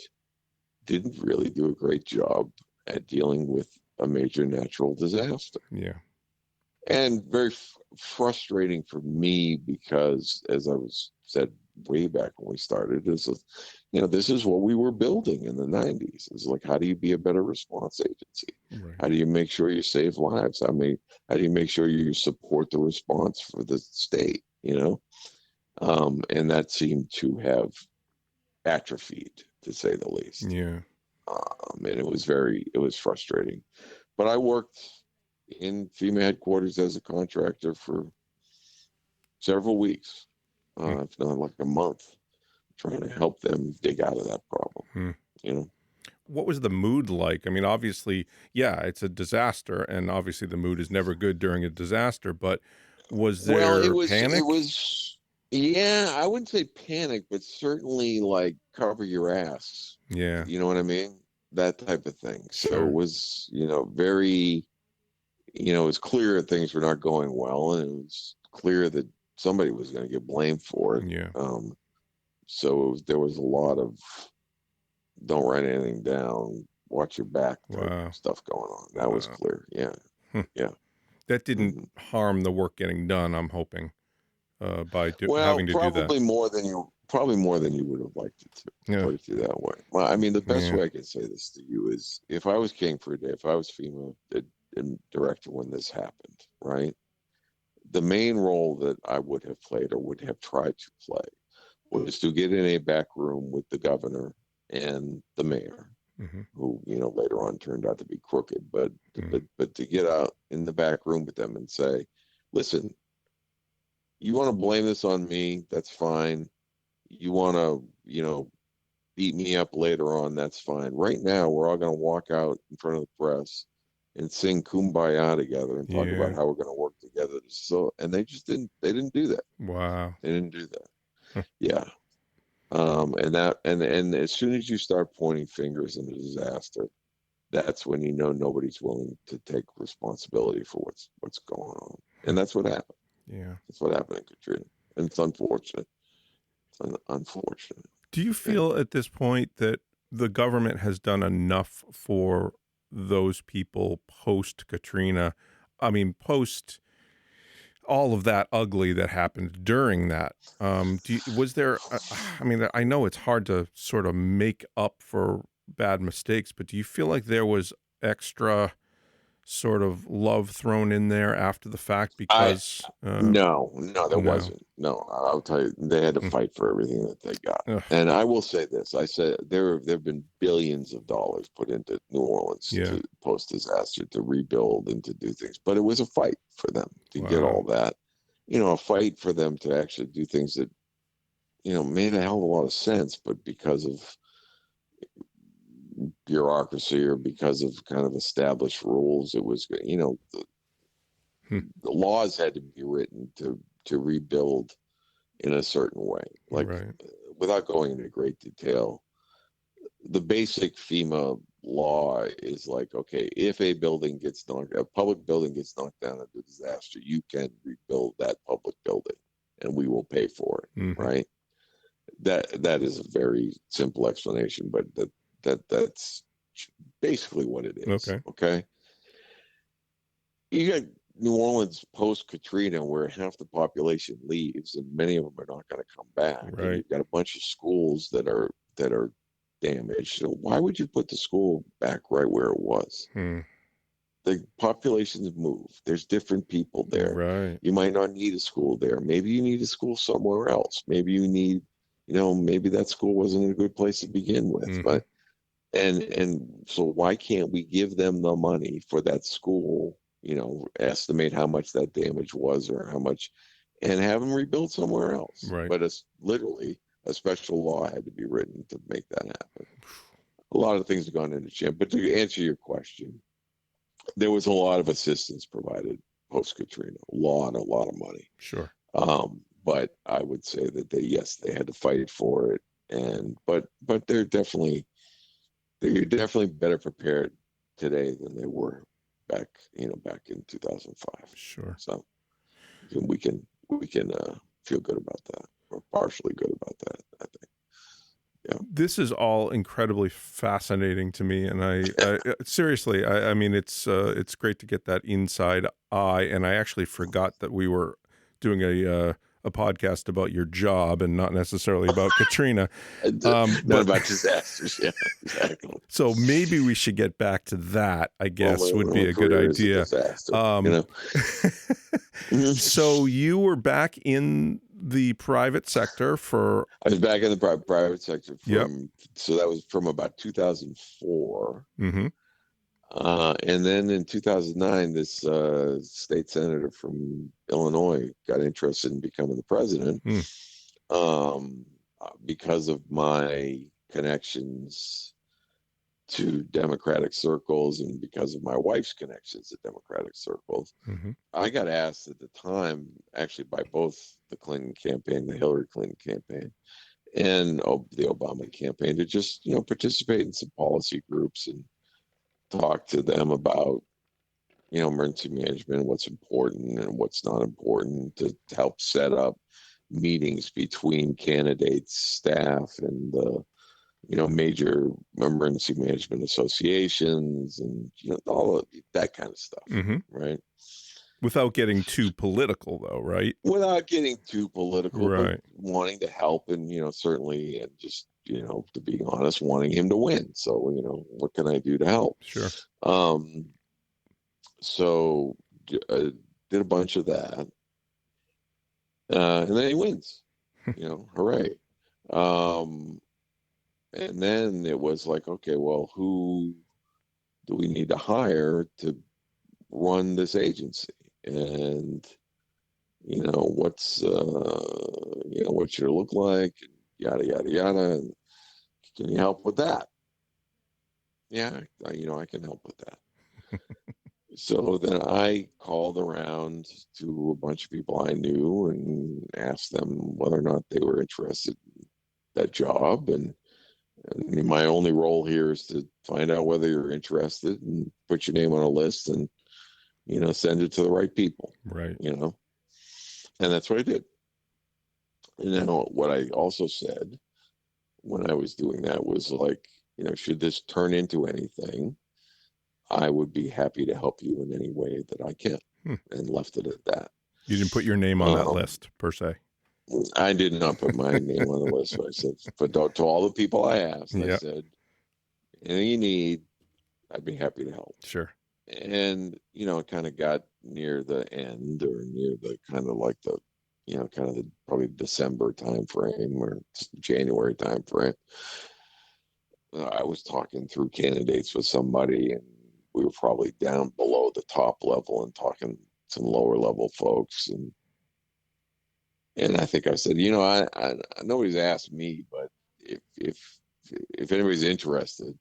[SPEAKER 3] didn't really do a great job at dealing with a major natural disaster.
[SPEAKER 2] Yeah.
[SPEAKER 3] And very frustrating for me because, as I was said way back when we started, this is what we were building in the 90s. It's like, how do you be a better response agency?
[SPEAKER 2] Right.
[SPEAKER 3] How do you make sure you save lives? How do you make sure you support the response for the state? And that seemed to have atrophied, to say the least.
[SPEAKER 2] Yeah.
[SPEAKER 3] And it was frustrating. But I worked in FEMA headquarters as a contractor for several weeks, if not like a month, trying to help them dig out of that problem.
[SPEAKER 2] What was the mood like? I mean, obviously, yeah, it's a disaster, and obviously the mood is never good during a disaster, but was there panic?
[SPEAKER 3] It was, yeah, I wouldn't say panic, but certainly like cover your ass.
[SPEAKER 2] Yeah.
[SPEAKER 3] You know what I mean? That type of thing. So
[SPEAKER 2] Sure.
[SPEAKER 3] it was, very, it was clear that things were not going well, and it was clear that somebody was going to get blamed for it.
[SPEAKER 2] Yeah.
[SPEAKER 3] So there was a lot of don't write anything down, watch your back stuff going on. That was clear. Yeah. Yeah.
[SPEAKER 2] That didn't harm the work getting done, I'm hoping, by having to do that.
[SPEAKER 3] Probably more than you would have liked it to, put it that way. Well, I mean, the best way I can say this to you is, if I was king for a day, if I was FEMA director when this happened, right? The main role that I would have played, or would have tried to play, was to get in a back room with the governor and the mayor, who later on turned out to be crooked, but to get out in the back room with them and say, listen, you want to blame this on me, that's fine. You want to beat me up later on, that's fine. Right now, we're all going to walk out in front of the press and sing Kumbaya together and talk about how we're going to work together. And they didn't do that.
[SPEAKER 2] Wow.
[SPEAKER 3] They didn't do that. Yeah. And as soon as you start pointing fingers in a disaster, that's when nobody's willing to take responsibility for what's going on. And that's what happened.
[SPEAKER 2] Yeah.
[SPEAKER 3] That's what happened in Katrina. And it's unfortunate. It's unfortunate.
[SPEAKER 2] Do you feel at this point that the government has done enough for those people post Katrina? I mean, post all of that ugly that happened during that. Was there, I mean, I know it's hard to sort of make up for bad mistakes, but do you feel like there was extra sort of love thrown in there after the fact? Because
[SPEAKER 3] no, there wasn't. No, I'll tell you, they had to fight for everything that they got. And I will say this: I said there have been billions of dollars put into New Orleans to post disaster, to rebuild and to do things, but it was a fight for them to get all that. A fight for them to actually do things that made a hell of a lot of sense, but because of bureaucracy or because of kind of established rules, it was the laws had to be written to rebuild in a certain way, like without going into great detail. The basic FEMA law is like, okay, if a public building gets knocked down in a disaster, you can rebuild that public building and we will pay for it. Right. That is a very simple explanation, but that's basically what it is. Okay. You got New Orleans post Katrina, where half the population leaves and many of them are not going to come back, and
[SPEAKER 2] Right.
[SPEAKER 3] you've got a bunch of schools that are damaged. So why would you put the school back right where it was? The populations move. There's different people there.
[SPEAKER 2] Right.
[SPEAKER 3] You might not need a school there. Maybe you need a school somewhere else. Maybe you need, maybe that school wasn't a good place to begin with. But and so why can't we give them the money for that school? Estimate how much that damage was or how much, and have them rebuild somewhere else.
[SPEAKER 2] Right.
[SPEAKER 3] But it's literally a special law had to be written to make that happen. A lot of things have gone into Jim. But to answer your question, there was a lot of assistance provided post Katrina, a lot of money.
[SPEAKER 2] Sure.
[SPEAKER 3] But I would say that they had to fight for it, but they're definitely better prepared today than they were back in 2005.
[SPEAKER 2] Sure.
[SPEAKER 3] So we can feel good about that, or partially good about that, I think. Yeah.
[SPEAKER 2] This is all incredibly fascinating to me, and I seriously, I mean, it's great to get that inside eye. And I actually forgot that we were doing a podcast about your job and not necessarily about Katrina.
[SPEAKER 3] Not about disasters. Yeah, exactly.
[SPEAKER 2] So maybe we should get back to that, I guess, would be a good idea. So you were back in the private sector for...
[SPEAKER 3] I was back in the private sector so that was from about 2004. And then in 2009, this state senator from Illinois got interested in becoming the president because of my connections to Democratic circles and because of my wife's connections to Democratic circles. I got asked at the time, actually by both the Clinton campaign, the Hillary Clinton campaign, and the Obama campaign, to just participate in some policy groups and talk to them about emergency management, what's important and what's not important, to help set up meetings between candidates, staff, and the major emergency management associations, and all of that kind of stuff, right?
[SPEAKER 2] Without getting too political, though, right?
[SPEAKER 3] Without getting too political,
[SPEAKER 2] right?
[SPEAKER 3] But wanting to help, and certainly, and just to be honest, wanting him to win. So what can I do to help?
[SPEAKER 2] Sure.
[SPEAKER 3] So did a bunch of that, and then he wins. Hooray! And then it was like, okay, well, who do we need to hire to run this agency? And, what's, what should it look like? And yada, yada, yada. And can you help with that? Yeah, I can help with that. So then I called around to a bunch of people I knew and asked them whether or not they were interested in that job. And my only role here is to find out whether you're interested and put your name on a list and, send it to the right people.
[SPEAKER 2] Right.
[SPEAKER 3] And that's what I did. And then what I also said when I was doing that was like, should this turn into anything, I would be happy to help you in any way that I can, and left it at that.
[SPEAKER 2] You didn't put your name on that list, per se.
[SPEAKER 3] I did not put my name on the list. So I said, but to all the people I asked, I said, anything you need, I'd be happy to help.
[SPEAKER 2] Sure.
[SPEAKER 3] And, it kind of got near the end, or near the kind of like the, kind of the probably December time frame or January time frame. I was talking through candidates with somebody, and we were probably down below the top level and talking some lower level folks. And I think I said, I nobody's asked me, but if anybody's interested,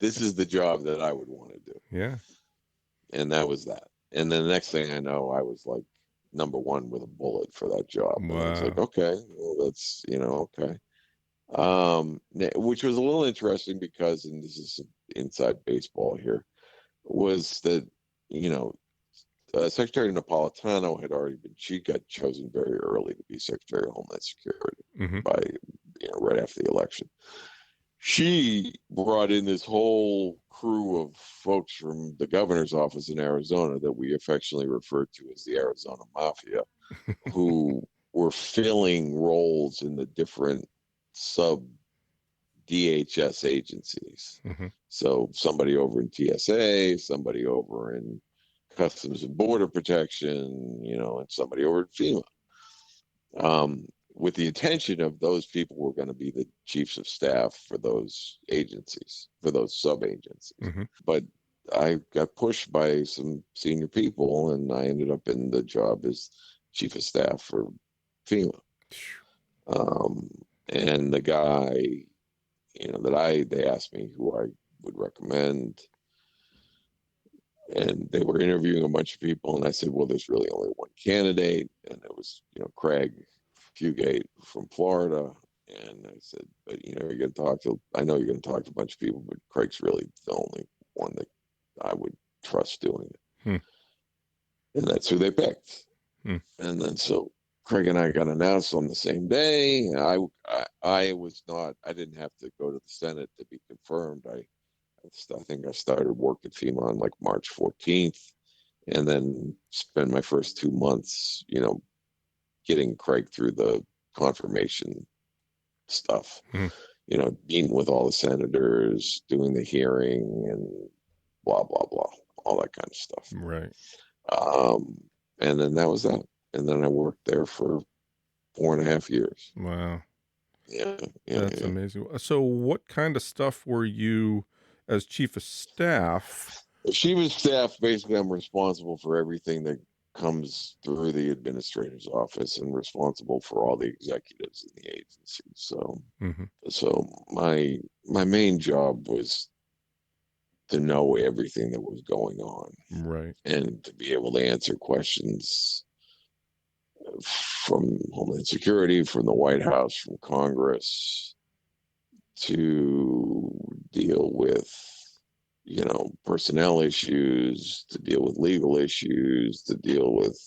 [SPEAKER 3] this is the job that I would want to do.
[SPEAKER 2] Yeah. And
[SPEAKER 3] that was that. And then the next thing I know, I was like number one with a bullet for that job.
[SPEAKER 2] Wow.
[SPEAKER 3] And I was like, okay, well, that's, okay. Which was a little interesting because, and this is inside baseball here, was that, Secretary Napolitano she got chosen very early to be Secretary of Homeland Security by, right after the election. she brought in this whole crew of folks from the governor's office in Arizona that we affectionately refer to as the Arizona Mafia, who were filling roles in the different sub DHS agencies.
[SPEAKER 2] Mm-hmm.
[SPEAKER 3] So somebody over in TSA, somebody over in Customs and Border Protection, and somebody over at FEMA. With the intention of those people were going to be the chiefs of staff for those agencies, for those sub agencies.
[SPEAKER 2] Mm-hmm.
[SPEAKER 3] But I got pushed by some senior people, and I ended up in the job as chief of staff for FEMA. And the guy, they asked me who I would recommend, and they were interviewing a bunch of people, and I said, well, there's really only one candidate, and it was, Craig Fugate from Florida. And I said, but I know you're going to talk to a bunch of people, but Craig's really the only one that I would trust doing it. And that's who they picked. And then so Craig and I got announced on the same day. I didn't have to go to the Senate to be confirmed. I think I started work at FEMA on like March 14th, and then spent my first 2 months, getting Craig through the confirmation stuff, meeting with all the senators, doing the hearing, and blah, blah, blah, all that kind of stuff.
[SPEAKER 2] Right.
[SPEAKER 3] And then that was that. And then I worked there for 4.5 years.
[SPEAKER 2] Wow.
[SPEAKER 3] Yeah.
[SPEAKER 2] That's amazing. So what kind of stuff were you as chief of staff?
[SPEAKER 3] Chief of staff, basically, I'm responsible for everything that comes through the administrator's office and responsible for all the executives in the agency. So, so my main job was to know everything that was going on,
[SPEAKER 2] right,
[SPEAKER 3] and to be able to answer questions from Homeland Security, from the White House, from Congress, to deal with personnel issues, to deal with legal issues, to deal with,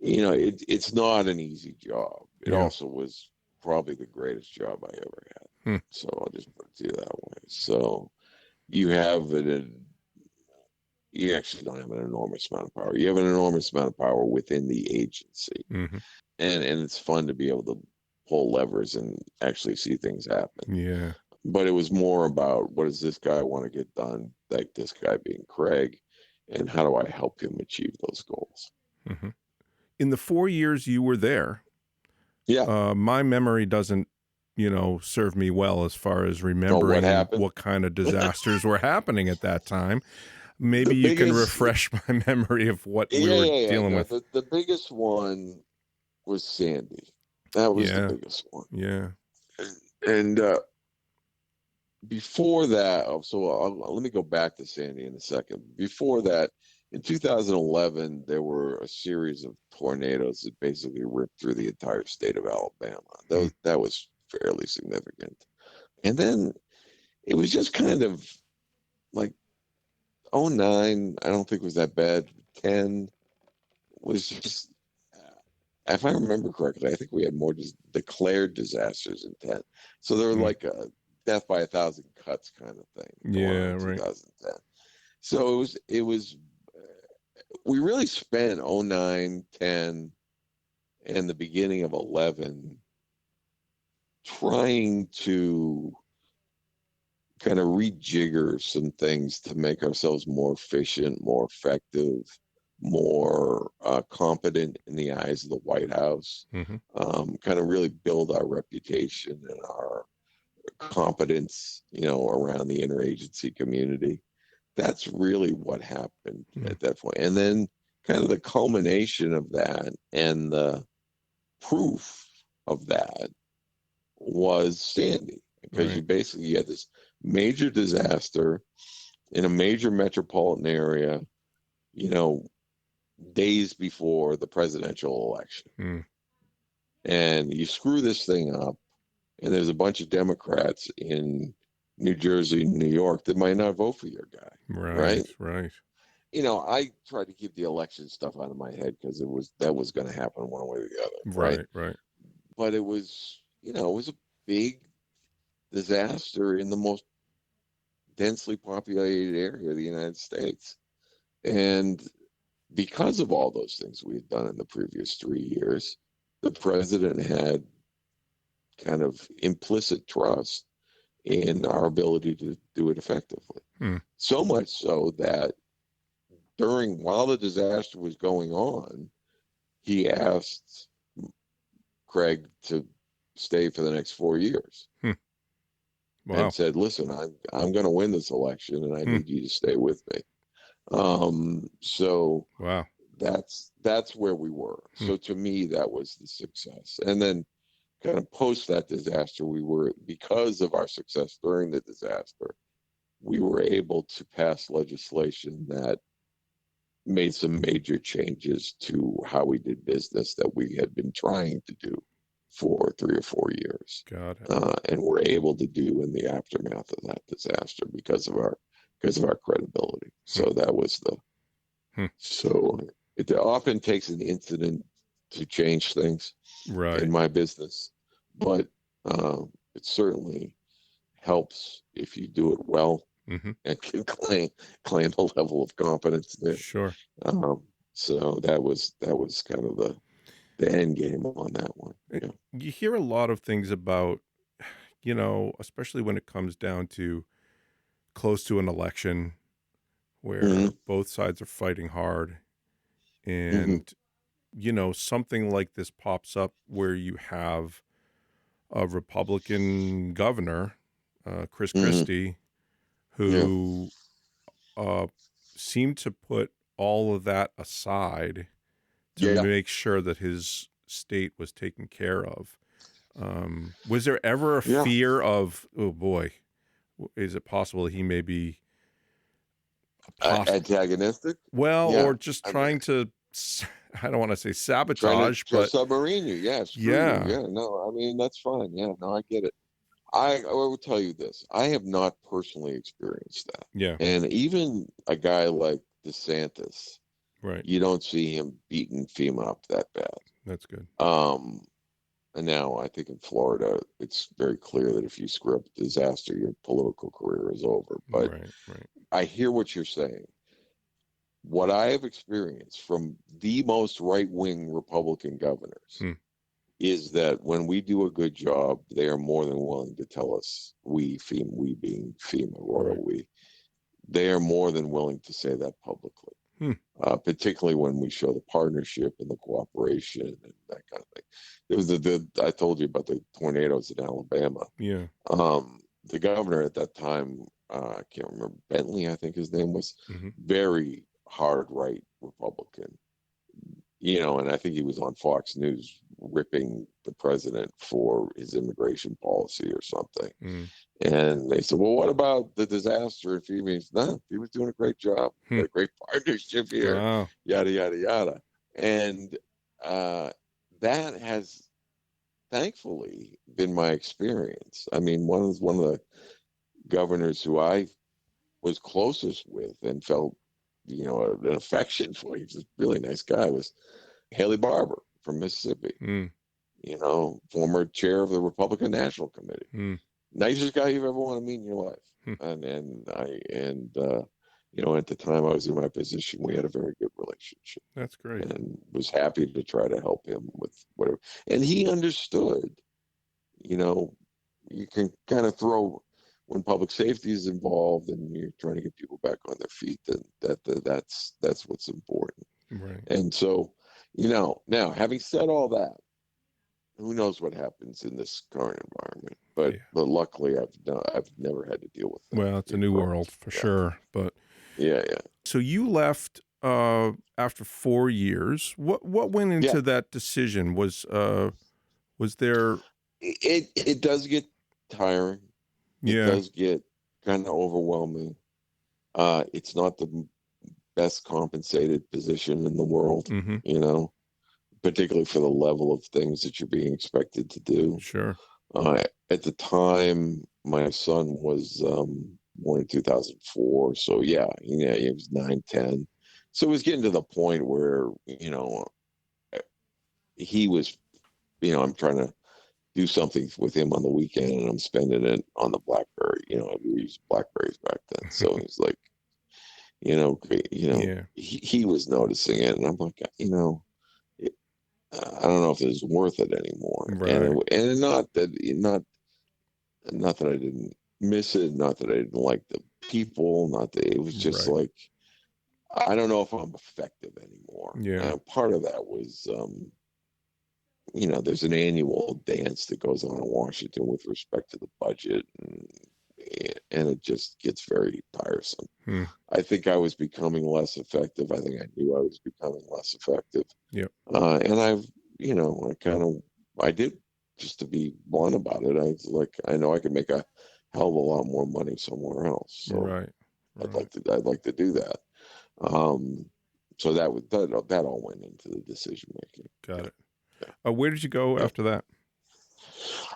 [SPEAKER 3] it's not an easy job. It also was probably the greatest job I ever had. So I'll just put it to you that way. So you actually don't have an enormous amount of power. You have an enormous amount of power within the agency. And it's fun to be able to pull levers and actually see things happen.
[SPEAKER 2] Yeah.
[SPEAKER 3] But it was more about, what does this guy want to get done, like this guy being Craig, and how do I help him achieve those goals?
[SPEAKER 2] In the 4 years you were there, my memory doesn't, serve me well as far as remembering what kind of disasters were happening at that time. Maybe you can refresh my memory of what we were dealing with.
[SPEAKER 3] The biggest one was Sandy. That was the biggest one.
[SPEAKER 2] Yeah.
[SPEAKER 3] And before that, let me go back to Sandy in a second. Before that, in 2011, there were a series of tornadoes that basically ripped through the entire state of Alabama. That was fairly significant. And then it was just kind of like 2009, I don't think was that bad. 2010 was just, if I remember correctly, I think we had more just declared disasters in 2010. So there were like a death by 1,000 cuts kind of thing.
[SPEAKER 2] Yeah,
[SPEAKER 3] in
[SPEAKER 2] right.
[SPEAKER 3] 2010. So it was. We really spent 2009, 10, and the beginning of 11 trying to kind of rejigger some things to make ourselves more efficient, more effective, more competent in the eyes of the White House, kind of really build our reputation and our competence, around the interagency community. That's really what happened at that point. And then kind of the culmination of that and the proof of that was Sandy, because you had this major disaster in a major metropolitan area, days before the presidential election. And you screw this thing up, and there's a bunch of Democrats in New Jersey, New York that might not vote for your guy. Right. I tried to keep the election stuff out of my head because that was going to happen one way or the other. Right.
[SPEAKER 2] Right.
[SPEAKER 3] But it was, it was a big disaster in the most densely populated area of the United States. And because of all those things we had done in the previous 3 years, the president had kind of implicit trust in our ability to do it effectively. So much so that while the disaster was going on, he asked Craig to stay for the next 4 years.
[SPEAKER 2] Wow.
[SPEAKER 3] And said, listen, I'm going to win this election and I need you to stay with me. So
[SPEAKER 2] wow,
[SPEAKER 3] that's where we were. So to me, that was the success. And then kind of post that disaster, because of our success during the disaster, we were able to pass legislation that made some major changes to how we did business that we had been trying to do for 3 or 4 years.
[SPEAKER 2] Got it.
[SPEAKER 3] And we're able to do in the aftermath of that disaster because of our credibility. So that was so it often takes an incident to change things in my business, but it certainly helps if you do it well and can claim a level of competence there.
[SPEAKER 2] Sure.
[SPEAKER 3] So that was kind of the end game on that one. Yeah.
[SPEAKER 2] You hear a lot of things about, especially when it comes down to close to an election where both sides are fighting hard and, something like this pops up where you have a Republican governor, Chris Christie, who seemed to put all of that aside to make sure that his state was taken care of. Was there ever a fear of, oh boy, is it possible he may be
[SPEAKER 3] antagonistic?
[SPEAKER 2] Well, or just trying to, I don't want to say sabotage,
[SPEAKER 3] but
[SPEAKER 2] submarine
[SPEAKER 3] you. Yeah. No, I mean, that's fine. Yeah, no, I get it. I will tell you this. I have not personally experienced that.
[SPEAKER 2] Yeah.
[SPEAKER 3] And even a guy like DeSantis,
[SPEAKER 2] right,
[SPEAKER 3] you don't see him beating FEMA up that bad.
[SPEAKER 2] That's good.
[SPEAKER 3] And now I think in Florida, it's very clear that if you screw up a disaster, your political career is over. But
[SPEAKER 2] right.
[SPEAKER 3] I hear what you're saying. What I have experienced from the most right-wing Republican governors is that when we do a good job, they are more than willing to tell us, we being FEMA, royal we, they are more than willing to say that publicly. Particularly when we show the partnership and the cooperation and that kind of thing. It was I told you about the tornadoes in Alabama.
[SPEAKER 2] Yeah.
[SPEAKER 3] The governor at that time, I can't remember, Bentley, I think his name was, very hard right Republican. And I think he was on Fox News ripping the president for his immigration policy or something. And they said, well, what about the disaster if he means, no, he was doing a great job, a great partnership here, yada, yada, yada. And that has thankfully been my experience. I mean, one of the governors who I was closest with and felt, an affection for, he was a really nice guy, was Haley Barbour from Mississippi, former chair of the Republican National Committee. Nicest guy you've ever want to meet in your life. And at the time I was in my position, we had a very good relationship.
[SPEAKER 2] That's great.
[SPEAKER 3] And was happy to try to help him with whatever. And he understood, you can kind of throw, when public safety is involved and you're trying to get people back on their feet, then that's what's important.
[SPEAKER 2] Right.
[SPEAKER 3] And so, now having said all that, who knows what happens in this current environment? But luckily, I've never had to deal with that.
[SPEAKER 2] Well, it's a new world for sure. But
[SPEAKER 3] yeah.
[SPEAKER 2] So you left after 4 years. What went into that decision? Was there?
[SPEAKER 3] It does get tiring. It does get kind of overwhelming. It's not the best compensated position in the world, particularly for the level of things that you're being expected to do.
[SPEAKER 2] Sure.
[SPEAKER 3] At the time, my son was born in 2004. So he was 9, 10. So it was getting to the point where, he was, I'm trying to do something with him on the weekend, and I'm spending it on the BlackBerry. We used Blackberries back then, so it's like,
[SPEAKER 2] Yeah.
[SPEAKER 3] he was noticing it, and I'm like, it, I don't know if it's worth it anymore.
[SPEAKER 2] Right.
[SPEAKER 3] And not that I didn't miss it, not that I didn't like the people, not that it was just
[SPEAKER 2] Right.
[SPEAKER 3] like, I don't know if I'm effective anymore.
[SPEAKER 2] Yeah.
[SPEAKER 3] Part of that was, there's an annual dance that goes on in Washington with respect to the budget, and it just gets very tiresome.
[SPEAKER 2] Hmm.
[SPEAKER 3] I think I was becoming less effective. I think I knew I was becoming less effective.
[SPEAKER 2] Yep.
[SPEAKER 3] And I did, just to be blunt about it. I was like, I know I could make a hell of a lot more money somewhere else. So
[SPEAKER 2] Right.
[SPEAKER 3] I'd
[SPEAKER 2] Right.
[SPEAKER 3] like to do that. So that all went into the decision making.
[SPEAKER 2] Got it.
[SPEAKER 3] Yeah.
[SPEAKER 2] Where did you go
[SPEAKER 3] Yeah.
[SPEAKER 2] after that?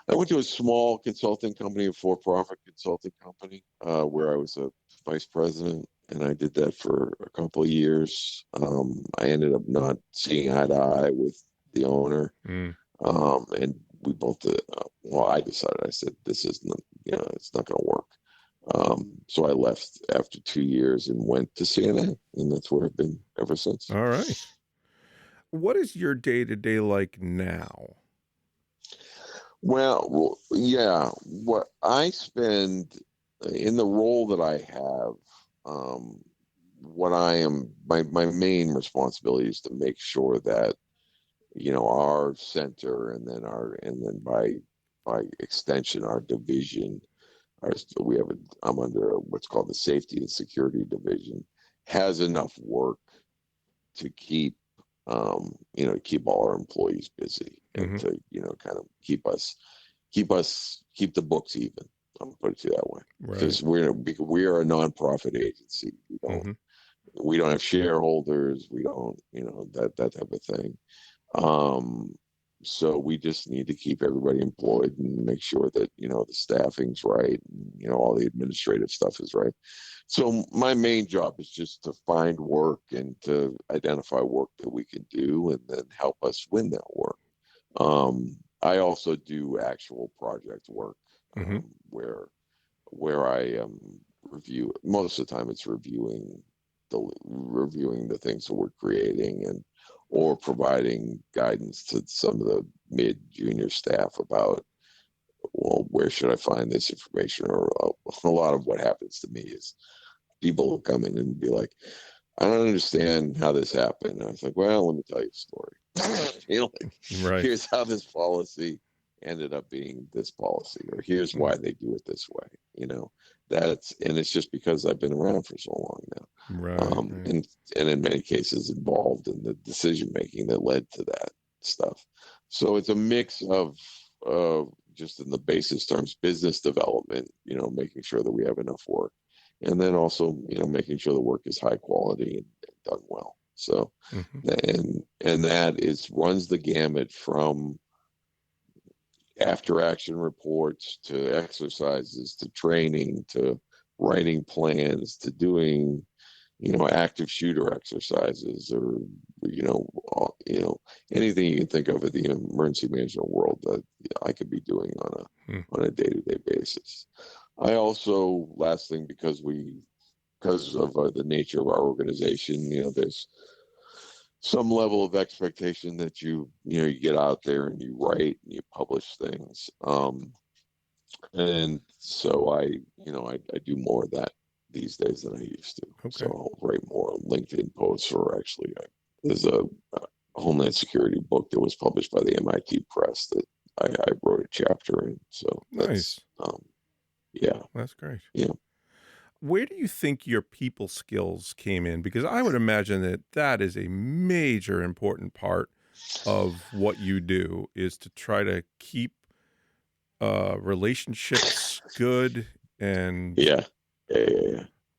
[SPEAKER 3] I went to a small consulting company, a for-profit consulting company, where I was a vice president, and I did that for a couple of years. I ended up not seeing eye to eye with the owner,
[SPEAKER 2] Mm.
[SPEAKER 3] and we both did. I decided. I said, "This isn't, it's not going to work." So I left after 2 years and went to CNN, and that's where I've been ever since.
[SPEAKER 2] All right. What is your day-to-day like now?
[SPEAKER 3] Well, yeah. What I spend in the role that I have, what I am, my main responsibility is to make sure that our center, and then by extension our division, I'm under what's called the Safety and Security Division, has enough work to keep keep all our employees busy, and to kind of keep the books even. I'll put it to you that way,
[SPEAKER 2] Right.
[SPEAKER 3] because we are a nonprofit agency. We don't have shareholders. We don't, that type of thing. So we just need to keep everybody employed and make sure that the staffing's right, and all the administrative stuff is right. So my main job is just to find work and to identify work that we can do, and then help us win that work. I also do actual project work, where I review. Most of the time, it's reviewing the things that we're creating, or providing guidance to some of the mid-junior staff about, well, where should I find this information? Or a lot of what happens to me is people will come in and be like, I don't understand how this happened. And I was like, well, let me tell you a story.
[SPEAKER 2] Right.
[SPEAKER 3] Here's how this policy ended up being this policy, or here's why they do it this way. And it's just because I've been around for so long now.
[SPEAKER 2] Right.
[SPEAKER 3] And in many cases involved in the decision making that led to that stuff. So it's a mix of just in the basis terms, business development, making sure that we have enough work, and then also making sure the work is high quality and done well. So and that runs the gamut from after action reports to exercises to training to writing plans to doing active shooter exercises, or anything you can think of in the emergency management world that I could be doing on a day-to-day basis. I also, last thing, because of the nature of our organization, there's some level of expectation that you get out there and you write and you publish things. And so I do more of that these days than I used to.
[SPEAKER 2] Okay.
[SPEAKER 3] So I'll write more LinkedIn posts, or actually there's a Homeland Security book that was published by the MIT Press that I wrote a chapter in. So
[SPEAKER 2] Nice.
[SPEAKER 3] Yeah.
[SPEAKER 2] That's great.
[SPEAKER 3] Yeah.
[SPEAKER 2] Where do you think your people skills came in? Because I would imagine that is a major important part of what you do, is to try to keep relationships good. And
[SPEAKER 3] Yeah.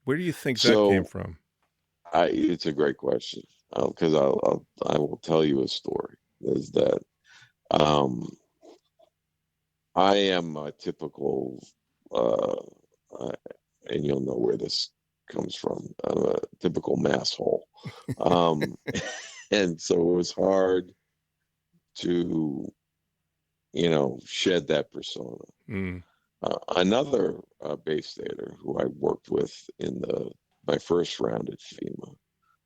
[SPEAKER 2] where do you think that came from?
[SPEAKER 3] It's a great question, because I will tell you a story. Is that I am a typical, and you'll know where this comes from, a typical masshole. And so it was hard to shed that persona.
[SPEAKER 2] Mm.
[SPEAKER 3] Another base stater who I worked with in my first round at FEMA,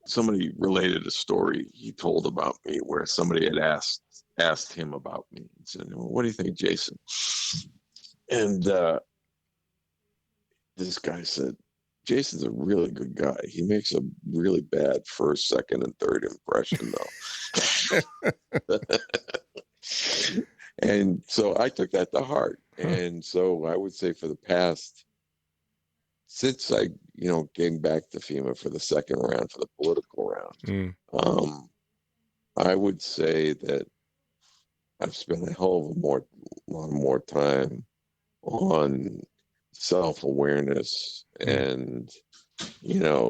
[SPEAKER 3] somebody related a story he told about me where somebody had asked him about me and said, well, what do you think, Jason? And this guy said, Jason's a really good guy. He makes a really bad first, second, and third impression, though. And so I took that to heart. And so I would say since I, came back to FEMA for the second round, for the political round, I would say that I've spent a hell of a lot more time on self-awareness and,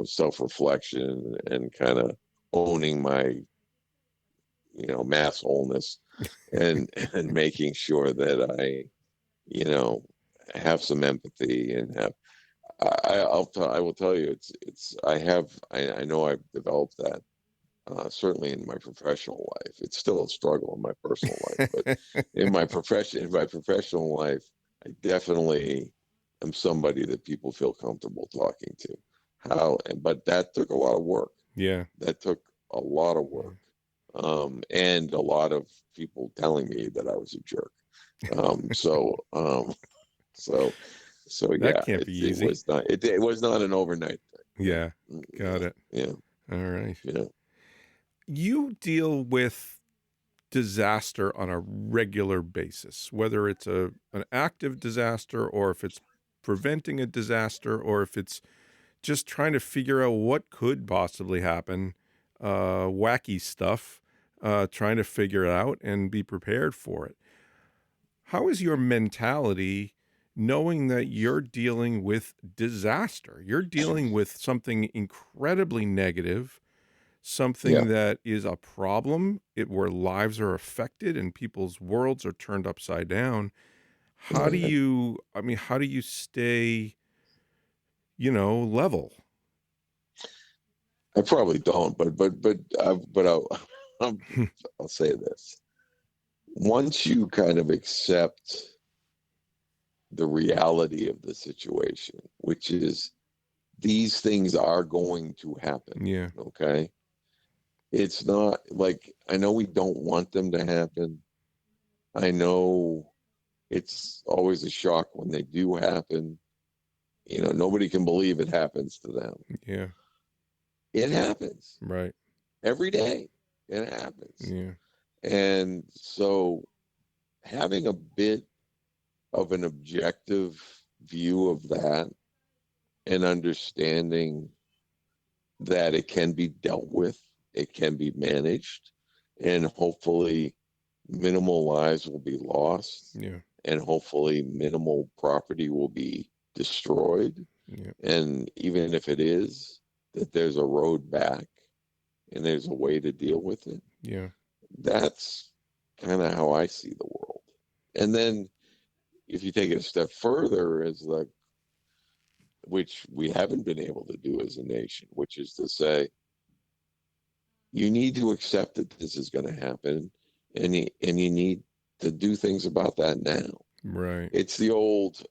[SPEAKER 3] self-reflection and kind of owning my, mass wholeness and making sure that I, have some empathy and have, I will tell you, I know I've developed that. Certainly in my professional life. It's still a struggle in my personal life, but in my professional life, I definitely am somebody that people feel comfortable talking to. But that took a lot of work.
[SPEAKER 2] Yeah.
[SPEAKER 3] That took a lot of work. And a lot of people telling me that I was a jerk. So
[SPEAKER 2] that
[SPEAKER 3] yeah,
[SPEAKER 2] can't be easy.
[SPEAKER 3] It was not an overnight thing.
[SPEAKER 2] Yeah. Got it.
[SPEAKER 3] Yeah.
[SPEAKER 2] All right.
[SPEAKER 3] Yeah.
[SPEAKER 2] You deal with disaster on a regular basis, whether it's an active disaster or if it's preventing a disaster or if it's just trying to figure out what could possibly happen, wacky stuff, trying to figure it out and be prepared for it. How is your mentality knowing that you're dealing with disaster? You're dealing with something incredibly negative, something that is a problem, where lives are affected and people's worlds are turned upside down. How do you stay, level?
[SPEAKER 3] I probably don't, but I'll say this. Once you kind of accept the reality of the situation, which is these things are going to happen.
[SPEAKER 2] Yeah.
[SPEAKER 3] Okay. It's not like, I know we don't want them to happen. I know it's always a shock when they do happen. Nobody can believe it happens to them.
[SPEAKER 2] Yeah.
[SPEAKER 3] It happens.
[SPEAKER 2] Right.
[SPEAKER 3] Every day. It happens.
[SPEAKER 2] Yeah.
[SPEAKER 3] And so having a bit of an objective view of that and understanding that it can be dealt with, it can be managed, and hopefully minimal lives will be lost.
[SPEAKER 2] Yeah.
[SPEAKER 3] And hopefully minimal property will be destroyed.
[SPEAKER 2] Yeah.
[SPEAKER 3] And even if it is, that there's a road back and there's a way to deal with it.
[SPEAKER 2] Yeah.
[SPEAKER 3] That's kind of how I see the world. And then if you take it a step further, which we haven't been able to do as a nation, which is to say, you need to accept that this is going to happen, and you need to do things about that now.
[SPEAKER 2] Right.
[SPEAKER 3] It's the old,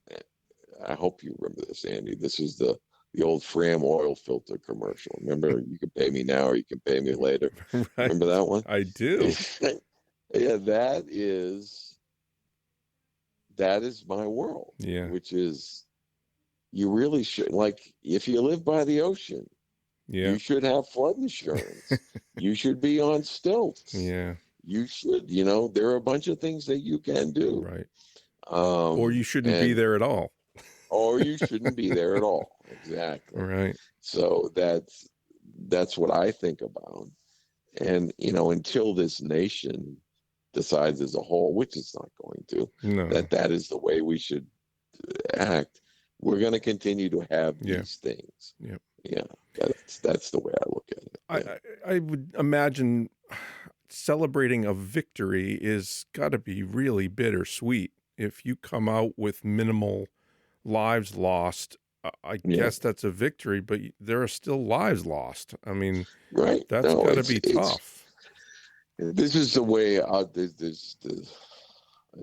[SPEAKER 3] I hope you remember this, Andy. This is the old Fram oil filter commercial. Remember, you can pay me now or you can pay me later. Right. Remember that one?
[SPEAKER 2] I do.
[SPEAKER 3] Yeah, that is my world.
[SPEAKER 2] Yeah.
[SPEAKER 3] Which is, you really should, like, if you live by the ocean, you should have flood insurance. You should be on stilts.
[SPEAKER 2] Yeah.
[SPEAKER 3] You should, there are a bunch of things that you can do.
[SPEAKER 2] Right. Or you shouldn't be there at all.
[SPEAKER 3] Or you shouldn't be there at all. Exactly.
[SPEAKER 2] Right.
[SPEAKER 3] So that's what I think about. And, until this nation decides as a whole, which it's not going to, that is the way we should act, we're going to continue to have these things.
[SPEAKER 2] Yep.
[SPEAKER 3] Yeah. That's the way I look at it.
[SPEAKER 2] I would imagine celebrating a victory is got to be really bittersweet. If you come out with minimal lives lost, I guess that's a victory, but there are still lives lost. I mean,
[SPEAKER 3] right.
[SPEAKER 2] That's got to be tough.
[SPEAKER 3] This is the way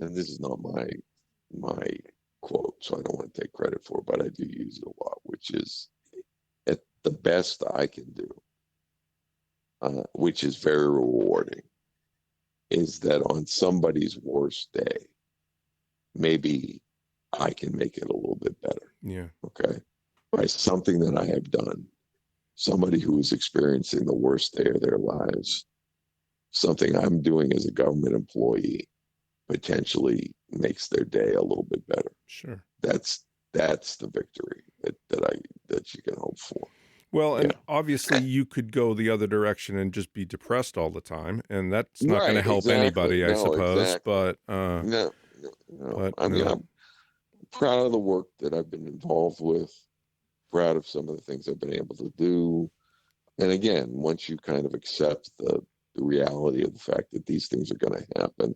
[SPEAKER 3] and this is not my quote, so I don't want to take credit for it, but I do use it a lot, which is at the best I can do, which is very rewarding, is that on somebody's worst day, maybe I can make it a little bit better.
[SPEAKER 2] Yeah.
[SPEAKER 3] Okay. By something that I have done, somebody who is experiencing the worst day of their lives, something I'm doing as a government employee potentially makes their day a little bit better.
[SPEAKER 2] Sure.
[SPEAKER 3] That's the victory that you can hope for.
[SPEAKER 2] Well, and obviously you could go the other direction and just be depressed all the time, and that's not going to help anybody, I suppose.
[SPEAKER 3] Exactly.
[SPEAKER 2] But
[SPEAKER 3] No. I mean, I'm proud of the work that I've been involved with, proud of some of the things I've been able to do. And again, once you kind of accept the reality of the fact that these things are going to happen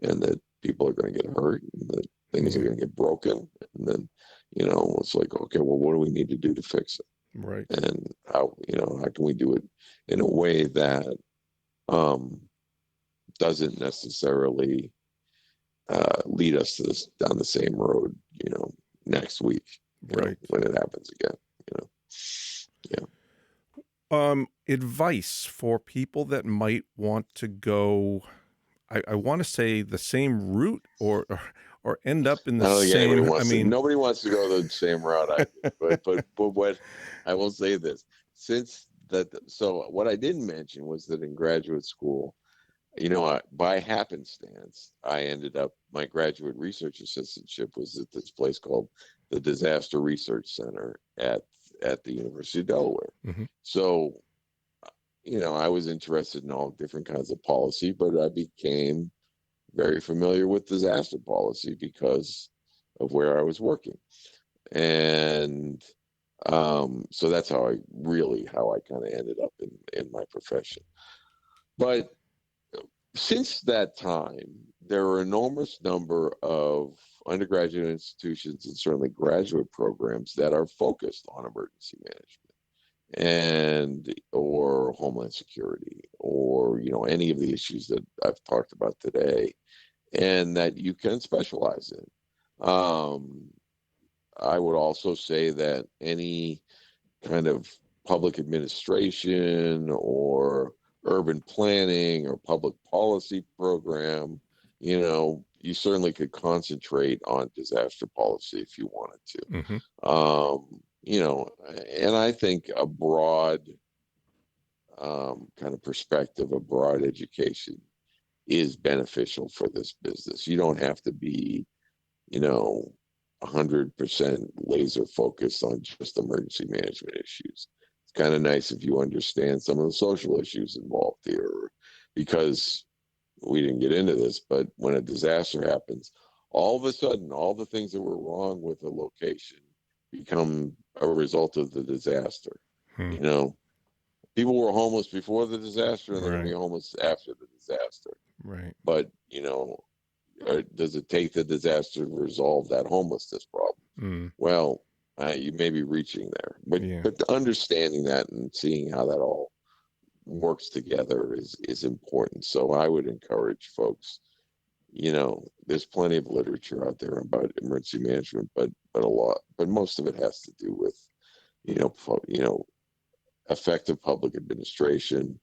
[SPEAKER 3] and that people are going to get hurt and that things are going to get broken, and then, it's like, okay, well, what do we need to do to fix it?
[SPEAKER 2] Right.
[SPEAKER 3] And how can we do it in a way that doesn't necessarily lead us to down the same road, next week,
[SPEAKER 2] right,
[SPEAKER 3] when it happens again,
[SPEAKER 2] Advice for people that might want to go, I want to say the same route or end up in the same.
[SPEAKER 3] Nobody wants to go the same route I did, but what I will say this, so what I didn't mention was that in graduate school, by happenstance, I ended up, my graduate research assistantship was at this place called the Disaster Research Center at the University of Delaware.
[SPEAKER 2] Mm-hmm.
[SPEAKER 3] So, I was interested in all different kinds of policy, but I became very familiar with disaster policy because of where I was working. And so that's how I kind of ended up in my profession. But since that time, there are an enormous number of undergraduate institutions and certainly graduate programs that are focused on emergency management or homeland security or any of the issues that I've talked about today, and that you can specialize in. I would also say that any kind of public administration or urban planning or public policy program, you certainly could concentrate on disaster policy if you wanted to.
[SPEAKER 2] Mm-hmm.
[SPEAKER 3] And I think a broad kind of perspective, a broad education is beneficial for this business. You don't have to be, 100% laser focused on just emergency management issues. It's kind of nice if you understand some of the social issues involved here, because we didn't get into this, but when a disaster happens, all of a sudden, all the things that were wrong with a location become a result of the disaster. People were homeless before the disaster, and they're going to be homeless after the disaster.
[SPEAKER 2] Right.
[SPEAKER 3] But, does it take the disaster to resolve that homelessness problem? Well, you may be reaching there, but understanding that and seeing how that all works together is important. So I would encourage folks, there's plenty of literature out there about emergency management, but most of it has to do with, effective public administration,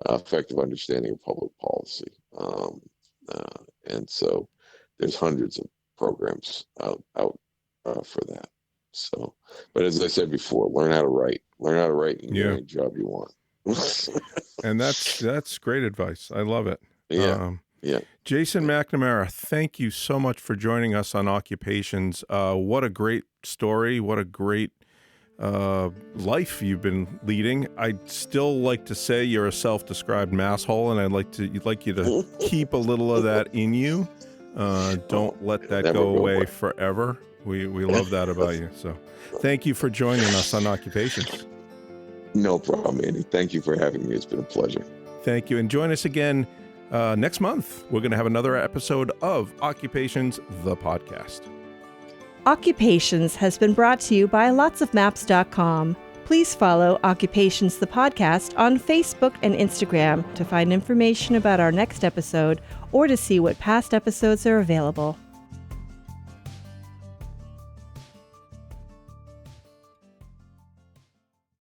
[SPEAKER 3] effective understanding of public policy. And so there's hundreds of programs out for that. So, but as I said before, learn how to write and get any job you want.
[SPEAKER 2] And that's great advice. I love it.
[SPEAKER 3] Yeah.
[SPEAKER 2] Jason McNamara, thank you so much for joining us on Occupations. What a great story. What a great life you've been leading. I'd still like to say you're a self-described masshole, and I'd like you to keep a little of that in you. Don't let that go away forever. We love that about you. So thank you for joining us on Occupations.
[SPEAKER 3] No problem, Andy. Thank you for having me. It's been a pleasure.
[SPEAKER 2] Thank you. And join us again next month. We're going to have another episode of Occupations, the podcast.
[SPEAKER 1] Occupations has been brought to you by lotsofmaps.com. Please follow Occupations the Podcast on Facebook and Instagram to find information about our next episode or to see what past episodes are available.